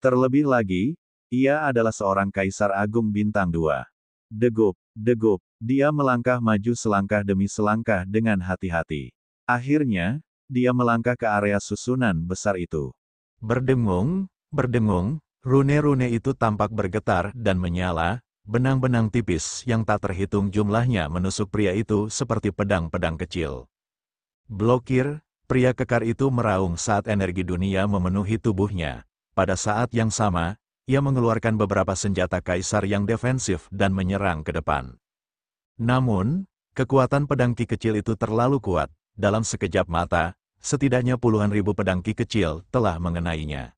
Terlebih lagi, ia adalah seorang kaisar agung bintang 2. Degup, degup, dia melangkah maju selangkah demi selangkah dengan hati-hati. Akhirnya, dia melangkah ke area susunan besar itu. Berdengung, berdengung, rune-rune itu tampak bergetar dan menyala, benang-benang tipis yang tak terhitung jumlahnya menusuk pria itu seperti pedang-pedang kecil. Blokir, pria kekar itu meraung saat energi dunia memenuhi tubuhnya. Pada saat yang sama, ia mengeluarkan beberapa senjata kaisar yang defensif dan menyerang ke depan. Namun, kekuatan pedang ki kecil itu terlalu kuat. Dalam sekejap mata, setidaknya puluhan ribu pedang ki kecil telah mengenainya.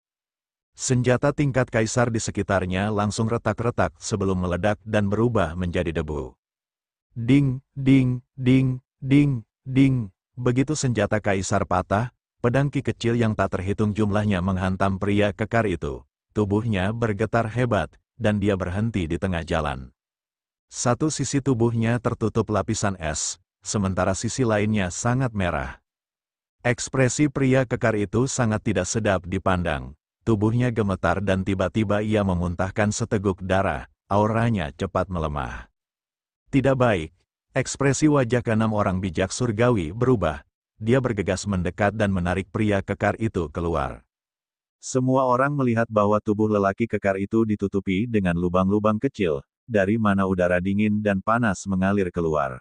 Senjata tingkat kaisar di sekitarnya langsung retak-retak sebelum meledak dan berubah menjadi debu. Ding, ding, ding, ding, ding. Begitu senjata kaisar patah, pedang ki kecil yang tak terhitung jumlahnya menghantam pria kekar itu. Tubuhnya bergetar hebat, dan dia berhenti di tengah jalan. Satu sisi tubuhnya tertutup lapisan es, sementara sisi lainnya sangat merah. Ekspresi pria kekar itu sangat tidak sedap dipandang. Tubuhnya gemetar dan tiba-tiba ia memuntahkan seteguk darah, auranya cepat melemah. Tidak baik, ekspresi wajah keenam orang bijak surgawi berubah. Dia bergegas mendekat dan menarik pria kekar itu keluar. Semua orang melihat bahwa tubuh lelaki kekar itu ditutupi dengan lubang-lubang kecil, dari mana udara dingin dan panas mengalir keluar.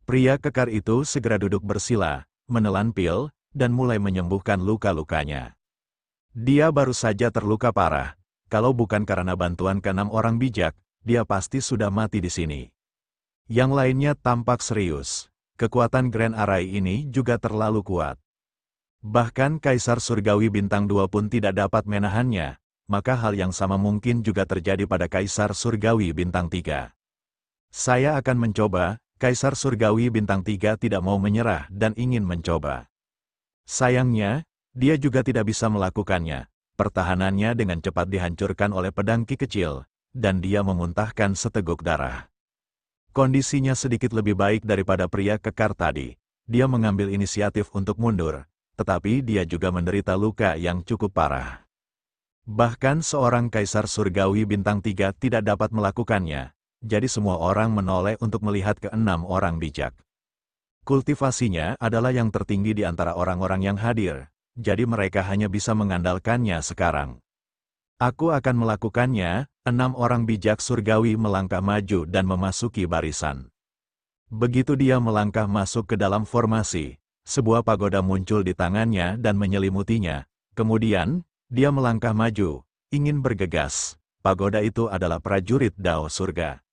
Pria kekar itu segera duduk bersila, menelan pil, dan mulai menyembuhkan luka-lukanya. Dia baru saja terluka parah. Kalau bukan karena bantuan keenam orang bijak, dia pasti sudah mati di sini. Yang lainnya tampak serius. Kekuatan Grand Array ini juga terlalu kuat. Bahkan Kaisar Surgawi Bintang 2 pun tidak dapat menahannya, maka hal yang sama mungkin juga terjadi pada Kaisar Surgawi Bintang 3. Saya akan mencoba. Kaisar Surgawi Bintang 3 tidak mau menyerah dan ingin mencoba. Sayangnya, dia juga tidak bisa melakukannya. Pertahanannya dengan cepat dihancurkan oleh pedang ki kecil, dan dia memuntahkan seteguk darah. Kondisinya sedikit lebih baik daripada pria kekar tadi. Dia mengambil inisiatif untuk mundur, tetapi dia juga menderita luka yang cukup parah. Bahkan seorang Kaisar Surgawi Bintang 3 tidak dapat melakukannya, jadi semua orang menoleh untuk melihat keenam orang bijak. Kultivasinya adalah yang tertinggi di antara orang-orang yang hadir, jadi mereka hanya bisa mengandalkannya sekarang. Aku akan melakukannya. 6 orang bijak surgawi melangkah maju dan memasuki barisan. Begitu dia melangkah masuk ke dalam formasi, sebuah pagoda muncul di tangannya dan menyelimutinya. Kemudian, dia melangkah maju, ingin bergegas. Pagoda itu adalah prajurit Dao Surga.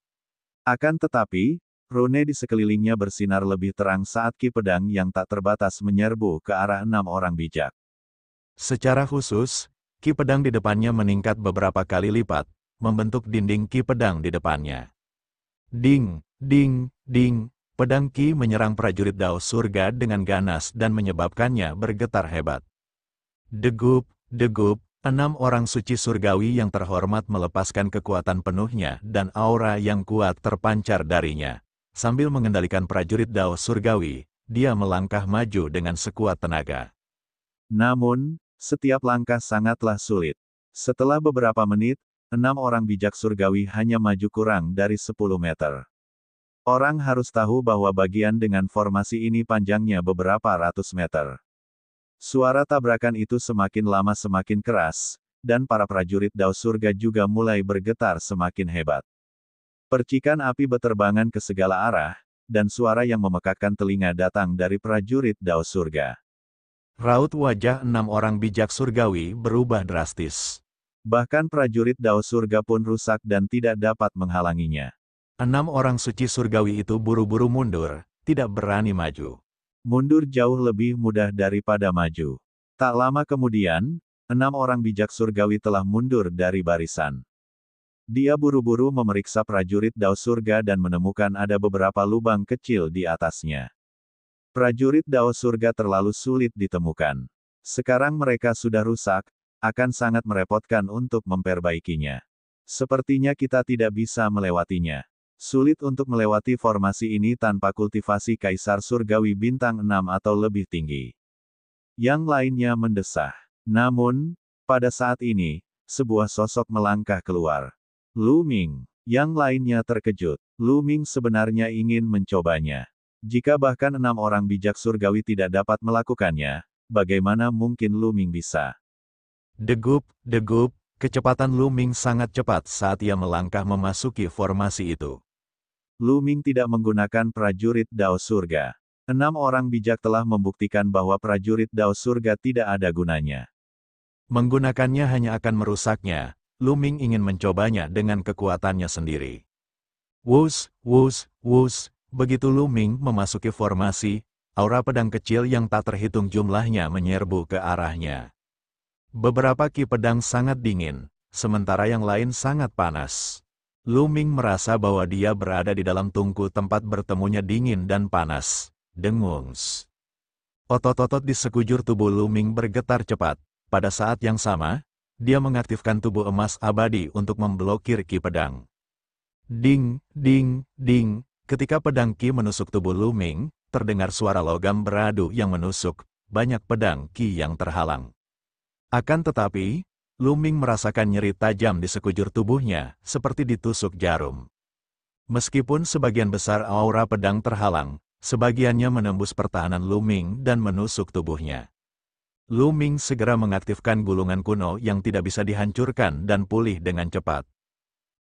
Akan tetapi, rune di sekelilingnya bersinar lebih terang saat ki pedang yang tak terbatas menyerbu ke arah 6 orang bijak. Secara khusus, ki pedang di depannya meningkat beberapa kali lipat, membentuk dinding ki pedang di depannya. Ding, ding, ding, pedang ki menyerang prajurit Dao Surga dengan ganas dan menyebabkannya bergetar hebat. Degup, degup, 6 orang suci surgawi yang terhormat melepaskan kekuatan penuhnya dan aura yang kuat terpancar darinya. Sambil mengendalikan prajurit Dao Surgawi, dia melangkah maju dengan sekuat tenaga. Namun, setiap langkah sangatlah sulit. Setelah beberapa menit, 6 orang bijak surgawi hanya maju kurang dari 10 meter. Orang harus tahu bahwa bagian dengan formasi ini panjangnya beberapa ratus meter. Suara tabrakan itu semakin lama semakin keras, dan para prajurit Dao Surga juga mulai bergetar semakin hebat. Percikan api berterbangan ke segala arah, dan suara yang memekakkan telinga datang dari prajurit Dao Surga. Raut wajah 6 orang bijak surgawi berubah drastis. Bahkan prajurit Dao Surga pun rusak dan tidak dapat menghalanginya. 6 orang suci surgawi itu buru-buru mundur, tidak berani maju. Mundur jauh lebih mudah daripada maju. Tak lama kemudian, 6 orang bijak surgawi telah mundur dari barisan. Dia buru-buru memeriksa prajurit Dao Surga dan menemukan ada beberapa lubang kecil di atasnya. Prajurit Dao Surga terlalu sulit ditemukan. Sekarang mereka sudah rusak, akan sangat merepotkan untuk memperbaikinya. Sepertinya kita tidak bisa melewatinya. Sulit untuk melewati formasi ini tanpa kultivasi Kaisar Surgawi bintang 6 atau lebih tinggi. Yang lainnya mendesah. Namun, pada saat ini, sebuah sosok melangkah keluar. Lu Ming. Yang lainnya terkejut. Lu Ming sebenarnya ingin mencobanya. Jika bahkan 6 orang bijak surgawi tidak dapat melakukannya, bagaimana mungkin Lu Ming bisa? Degup, kecepatan Lu Ming sangat cepat saat ia melangkah memasuki formasi itu. Lu Ming tidak menggunakan prajurit Dao Surga. 6 orang bijak telah membuktikan bahwa prajurit Dao Surga tidak ada gunanya. Menggunakannya hanya akan merusaknya. Lu Ming ingin mencobanya dengan kekuatannya sendiri. Wus, begitu Lu Ming memasuki formasi, aura pedang kecil yang tak terhitung jumlahnya menyerbu ke arahnya. Beberapa ki pedang sangat dingin, sementara yang lain sangat panas. Lu Ming merasa bahwa dia berada di dalam tungku tempat bertemunya dingin dan panas. Dengungs. Otot-otot di sekujur tubuh Lu Ming bergetar cepat. Pada saat yang sama, dia mengaktifkan tubuh emas abadi untuk memblokir ki pedang. Ding, ding, ding. Ketika pedang ki menusuk tubuh Lu Ming, terdengar suara logam beradu yang menusuk, banyak pedang ki yang terhalang. Akan tetapi, Lu Ming merasakan nyeri tajam di sekujur tubuhnya, seperti ditusuk jarum. Meskipun sebagian besar aura pedang terhalang, sebagiannya menembus pertahanan Lu Ming dan menusuk tubuhnya. Lu Ming segera mengaktifkan gulungan kuno yang tidak bisa dihancurkan dan pulih dengan cepat.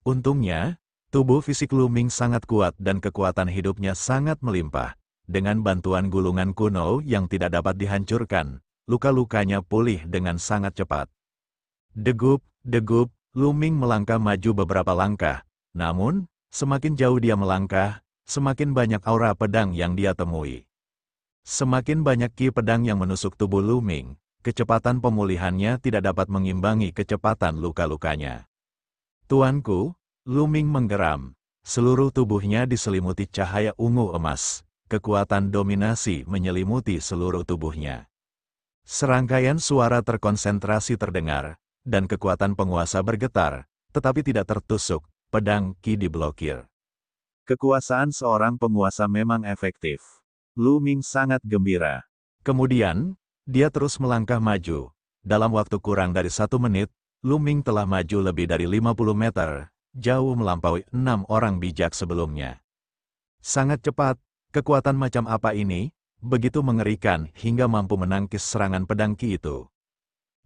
Untungnya, tubuh fisik Lu Ming sangat kuat dan kekuatan hidupnya sangat melimpah. Dengan bantuan gulungan kuno yang tidak dapat dihancurkan, luka-lukanya pulih dengan sangat cepat. Degup, Lu Ming melangkah maju beberapa langkah. Namun, semakin jauh dia melangkah, semakin banyak aura pedang yang dia temui. Semakin banyak ki pedang yang menusuk tubuh Lu Ming, kecepatan pemulihannya tidak dapat mengimbangi kecepatan luka-lukanya. Tuanku, Lu Ming menggeram. Seluruh tubuhnya diselimuti cahaya ungu emas. Kekuatan dominasi menyelimuti seluruh tubuhnya. Serangkaian suara terkonsentrasi terdengar, dan kekuatan penguasa bergetar, tetapi tidak tertusuk, pedang ki diblokir. Kekuasaan seorang penguasa memang efektif. Lu Ming sangat gembira. Kemudian, dia terus melangkah maju. Dalam waktu kurang dari 1 menit, Lu Ming telah maju lebih dari 50 meter, jauh melampaui 6 orang bijak sebelumnya. Sangat cepat, kekuatan macam apa ini? Begitu mengerikan hingga mampu menangkis serangan pedang ki itu.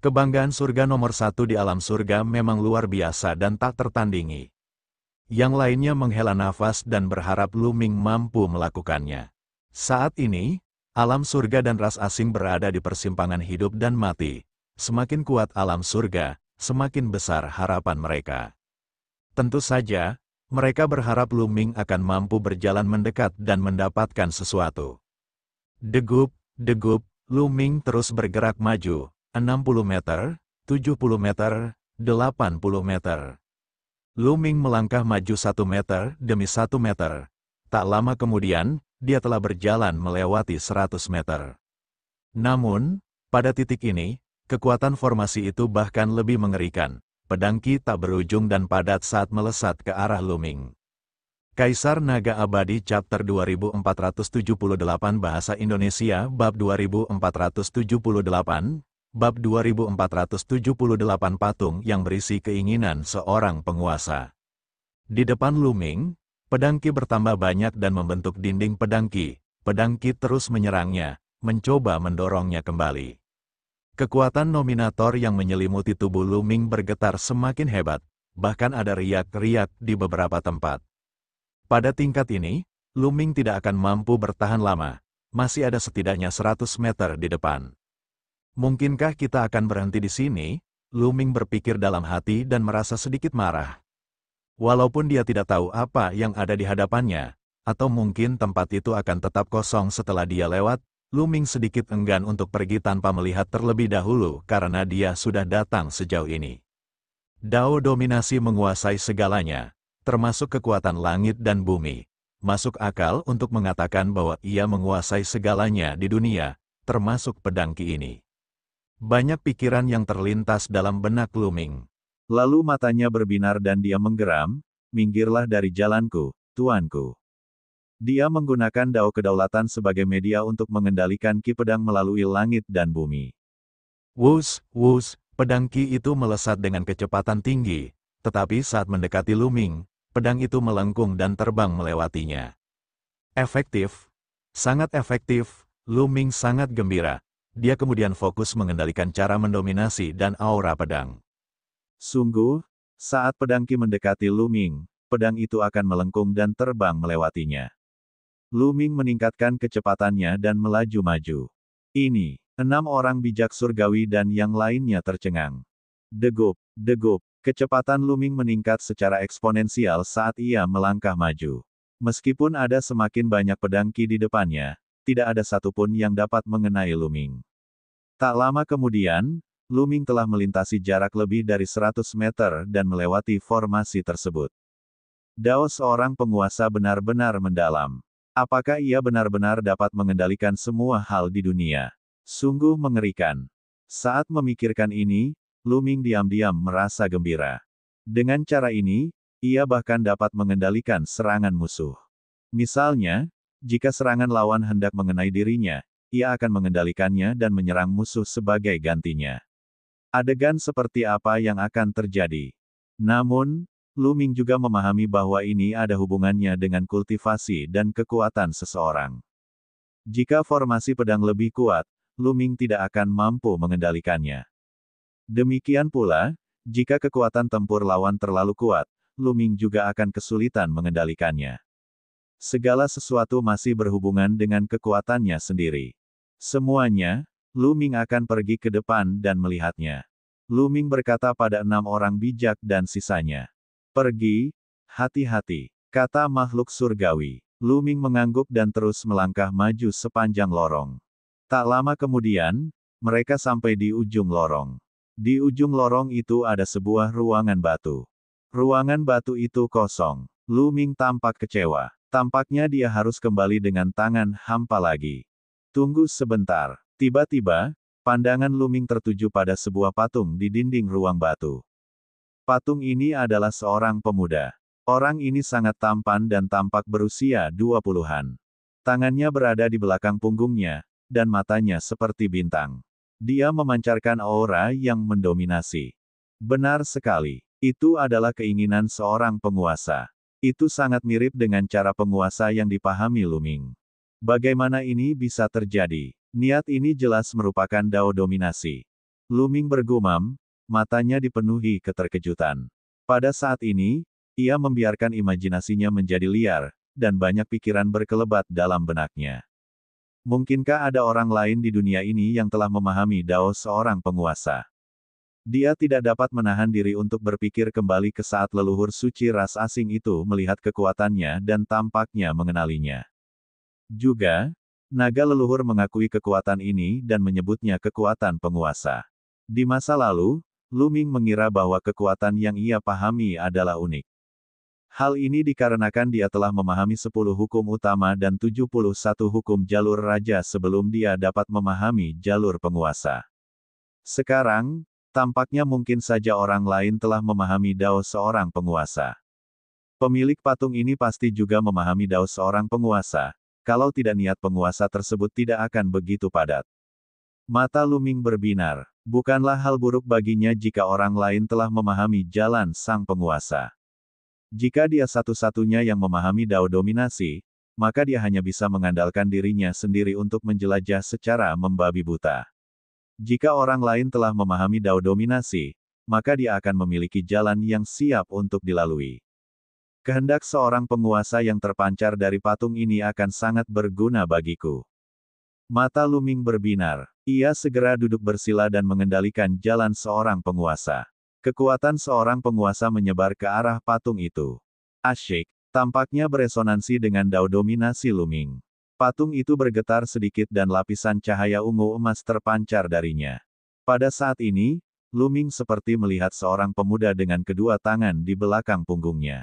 Kebanggaan surga nomor 1 di alam surga memang luar biasa dan tak tertandingi. Yang lainnya menghela nafas dan berharap Lu Ming mampu melakukannya. Saat ini, alam surga dan ras asing berada di persimpangan hidup dan mati. Semakin kuat alam surga, semakin besar harapan mereka. Tentu saja, mereka berharap Lu Ming akan mampu berjalan mendekat dan mendapatkan sesuatu. Degup, Lu Ming terus bergerak maju, 60 meter, 70 meter, 80 meter. Lu Ming melangkah maju 1 meter demi 1 meter. Tak lama kemudian, dia telah berjalan melewati 100 meter. Namun, pada titik ini, kekuatan formasi itu bahkan lebih mengerikan. Pedang ki tak berujung dan padat saat melesat ke arah Lu Ming. Kaisar Naga Abadi Chapter 2478 Bahasa Indonesia Bab 2478 Bab 2478 Patung yang berisi keinginan seorang penguasa. Di depan Lu-Ming, pedangki bertambah banyak dan membentuk dinding pedangki. Pedangki terus menyerangnya, mencoba mendorongnya kembali. Kekuatan nominator yang menyelimuti tubuh Lu-Ming bergetar semakin hebat, bahkan ada riak-riak di beberapa tempat. Pada tingkat ini, Lu-Ming tidak akan mampu bertahan lama, masih ada setidaknya 100 meter di depan. Mungkinkah kita akan berhenti di sini? Lu-Ming berpikir dalam hati dan merasa sedikit marah. Walaupun dia tidak tahu apa yang ada di hadapannya, atau mungkin tempat itu akan tetap kosong setelah dia lewat, Lu-Ming sedikit enggan untuk pergi tanpa melihat terlebih dahulu karena dia sudah datang sejauh ini. Dao dominasi menguasai segalanya, termasuk kekuatan langit dan bumi. Masuk akal untuk mengatakan bahwa ia menguasai segalanya di dunia, termasuk pedangki ini. Banyak pikiran yang terlintas dalam benak Lu-Ming. Lalu matanya berbinar dan dia menggeram, "Minggirlah dari jalanku, tuanku." Dia menggunakan dao kedaulatan sebagai media untuk mengendalikan ki pedang melalui langit dan bumi. Wus, wus, pedang ki itu melesat dengan kecepatan tinggi, tetapi saat mendekati Lu-Ming, pedang itu melengkung dan terbang melewatinya. Efektif, sangat efektif, Lu-Ming sangat gembira. Dia kemudian fokus mengendalikan cara mendominasi dan aura pedang. Sungguh, saat pedang ki mendekati Lu-Ming, pedang itu akan melengkung dan terbang melewatinya. Lu-Ming meningkatkan kecepatannya dan melaju-maju. Ini, 6 orang bijak surgawi dan yang lainnya tercengang. Degup, degup, kecepatan Lu-Ming meningkat secara eksponensial saat ia melangkah maju. Meskipun ada semakin banyak pedang ki di depannya, tidak ada satupun yang dapat mengenai Lu-Ming. Tak lama kemudian, Lu-Ming telah melintasi jarak lebih dari 100 meter dan melewati formasi tersebut. Dao seorang penguasa benar-benar mendalam. Apakah ia benar-benar dapat mengendalikan semua hal di dunia? Sungguh mengerikan. Saat memikirkan ini, Lu-Ming diam-diam merasa gembira. Dengan cara ini, ia bahkan dapat mengendalikan serangan musuh. Misalnya, jika serangan lawan hendak mengenai dirinya, ia akan mengendalikannya dan menyerang musuh sebagai gantinya. Adegan seperti apa yang akan terjadi? Namun, Lu-Ming juga memahami bahwa ini ada hubungannya dengan kultivasi dan kekuatan seseorang. Jika formasi pedang lebih kuat, Lu-Ming tidak akan mampu mengendalikannya. Demikian pula, jika kekuatan tempur lawan terlalu kuat, Lu-Ming juga akan kesulitan mengendalikannya. Segala sesuatu masih berhubungan dengan kekuatannya sendiri. Semuanya, Lu-Ming akan pergi ke depan dan melihatnya. Lu-Ming berkata pada 6 orang bijak dan sisanya. "Pergi, hati-hati," kata makhluk surgawi. Lu-Ming mengangguk dan terus melangkah maju sepanjang lorong. Tak lama kemudian, mereka sampai di ujung lorong. Di ujung lorong itu ada sebuah ruangan batu. Ruangan batu itu kosong. Lu-Ming tampak kecewa. Tampaknya dia harus kembali dengan tangan hampa lagi. Tunggu sebentar. Tiba-tiba, pandangan Lu-Ming tertuju pada sebuah patung di dinding ruang batu. Patung ini adalah seorang pemuda. Orang ini sangat tampan dan tampak berusia 20-an. Tangannya berada di belakang punggungnya, dan matanya seperti bintang. Dia memancarkan aura yang mendominasi. Benar sekali. Itu adalah keinginan seorang penguasa. Itu sangat mirip dengan cara penguasa yang dipahami Lu-Ming. Bagaimana ini bisa terjadi? Niat ini jelas merupakan dao dominasi. Lu-Ming bergumam, matanya dipenuhi keterkejutan. Pada saat ini, ia membiarkan imajinasinya menjadi liar, dan banyak pikiran berkelebat dalam benaknya. Mungkinkah ada orang lain di dunia ini yang telah memahami dao seorang penguasa? Dia tidak dapat menahan diri untuk berpikir kembali ke saat leluhur suci ras asing itu melihat kekuatannya dan tampaknya mengenalinya. Juga, naga leluhur mengakui kekuatan ini dan menyebutnya kekuatan penguasa. Di masa lalu, Lu-Ming mengira bahwa kekuatan yang ia pahami adalah unik. Hal ini dikarenakan dia telah memahami 10 hukum utama dan 71 hukum jalur raja sebelum dia dapat memahami jalur penguasa. Sekarang, tampaknya mungkin saja orang lain telah memahami dao seorang penguasa. Pemilik patung ini pasti juga memahami dao seorang penguasa, kalau tidak niat penguasa tersebut tidak akan begitu padat. Mata Lu-Ming berbinar. Bukanlah hal buruk baginya jika orang lain telah memahami jalan sang penguasa. Jika dia satu-satunya yang memahami Dao dominasi, maka dia hanya bisa mengandalkan dirinya sendiri untuk menjelajah secara membabi buta. Jika orang lain telah memahami Dao dominasi, maka dia akan memiliki jalan yang siap untuk dilalui. Kehendak seorang penguasa yang terpancar dari patung ini akan sangat berguna bagiku. Mata Lu Ming berbinar. Ia segera duduk bersila dan mengendalikan jalan seorang penguasa. Kekuatan seorang penguasa menyebar ke arah patung itu. Asyik, tampaknya beresonansi dengan Dao dominasi Lu Ming. Patung itu bergetar sedikit dan lapisan cahaya ungu emas terpancar darinya. Pada saat ini, Lu Ming seperti melihat seorang pemuda dengan kedua tangan di belakang punggungnya.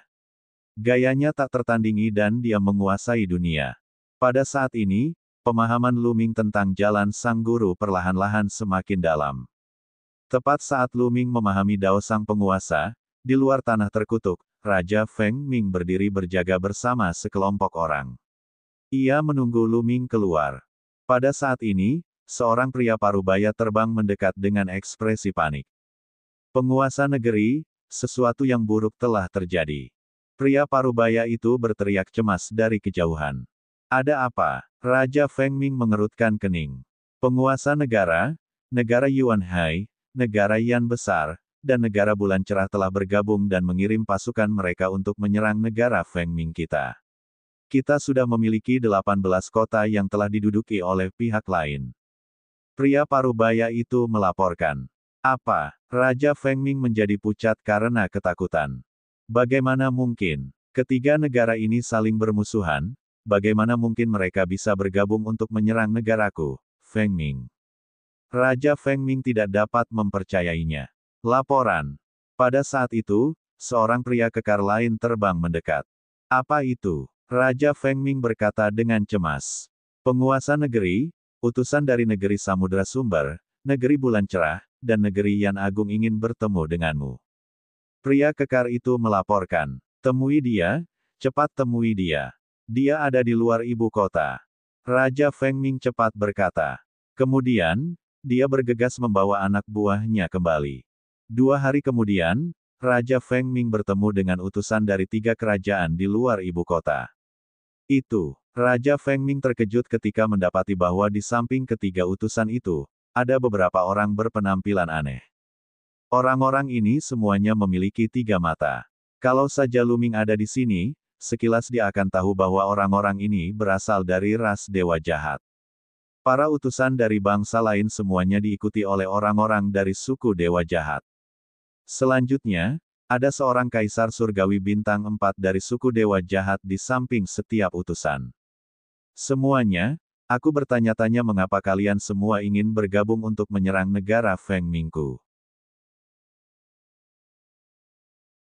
Gayanya tak tertandingi dan dia menguasai dunia. Pada saat ini, pemahaman Lu Ming tentang jalan sang guru perlahan-lahan semakin dalam. Tepat saat Lu Ming memahami Dao sang penguasa, di luar tanah terkutuk, Raja Feng Ming berdiri berjaga bersama sekelompok orang. Ia menunggu Lu Ming keluar. Pada saat ini, seorang pria parubaya terbang mendekat dengan ekspresi panik. Penguasa negeri, sesuatu yang buruk telah terjadi. Pria parubaya itu berteriak cemas dari kejauhan. Ada apa? Raja Feng Ming mengerutkan kening. Penguasa negara, negara Yuan Hai, negara Yan besar, dan negara bulan cerah telah bergabung dan mengirim pasukan mereka untuk menyerang negara Feng Ming kita. Kita sudah memiliki 18 kota yang telah diduduki oleh pihak lain. Pria parubaya itu melaporkan. Apa? Raja Feng Ming menjadi pucat karena ketakutan. Bagaimana mungkin? Ketiga negara ini saling bermusuhan, bagaimana mungkin mereka bisa bergabung untuk menyerang negaraku, Feng Ming? Raja Feng Ming tidak dapat mempercayainya. Laporan. Pada saat itu, seorang pria kekar lain terbang mendekat. Apa itu? Raja Feng Ming berkata dengan cemas. Penguasa negeri, utusan dari negeri Samudra Sumber, negeri Bulan Cerah, dan negeri Yan Agung ingin bertemu denganmu. Pria kekar itu melaporkan. Temui dia, cepat temui dia. Dia ada di luar ibu kota. Raja Feng Ming cepat berkata. Kemudian, dia bergegas membawa anak buahnya kembali. 2 hari kemudian, Raja Feng Ming bertemu dengan utusan dari 3 kerajaan di luar ibu kota. Raja Feng Ming terkejut ketika mendapati bahwa di samping ketiga utusan itu, ada beberapa orang berpenampilan aneh. Orang-orang ini semuanya memiliki 3 mata. Kalau saja Lu Ming ada di sini, sekilas dia akan tahu bahwa orang-orang ini berasal dari ras dewa jahat. Para utusan dari bangsa lain semuanya diikuti oleh orang-orang dari suku dewa jahat. Selanjutnya, ada seorang kaisar surgawi bintang 4 dari suku dewa jahat di samping setiap utusan. Semuanya, aku bertanya-tanya mengapa kalian semua ingin bergabung untuk menyerang negara Feng Mingku.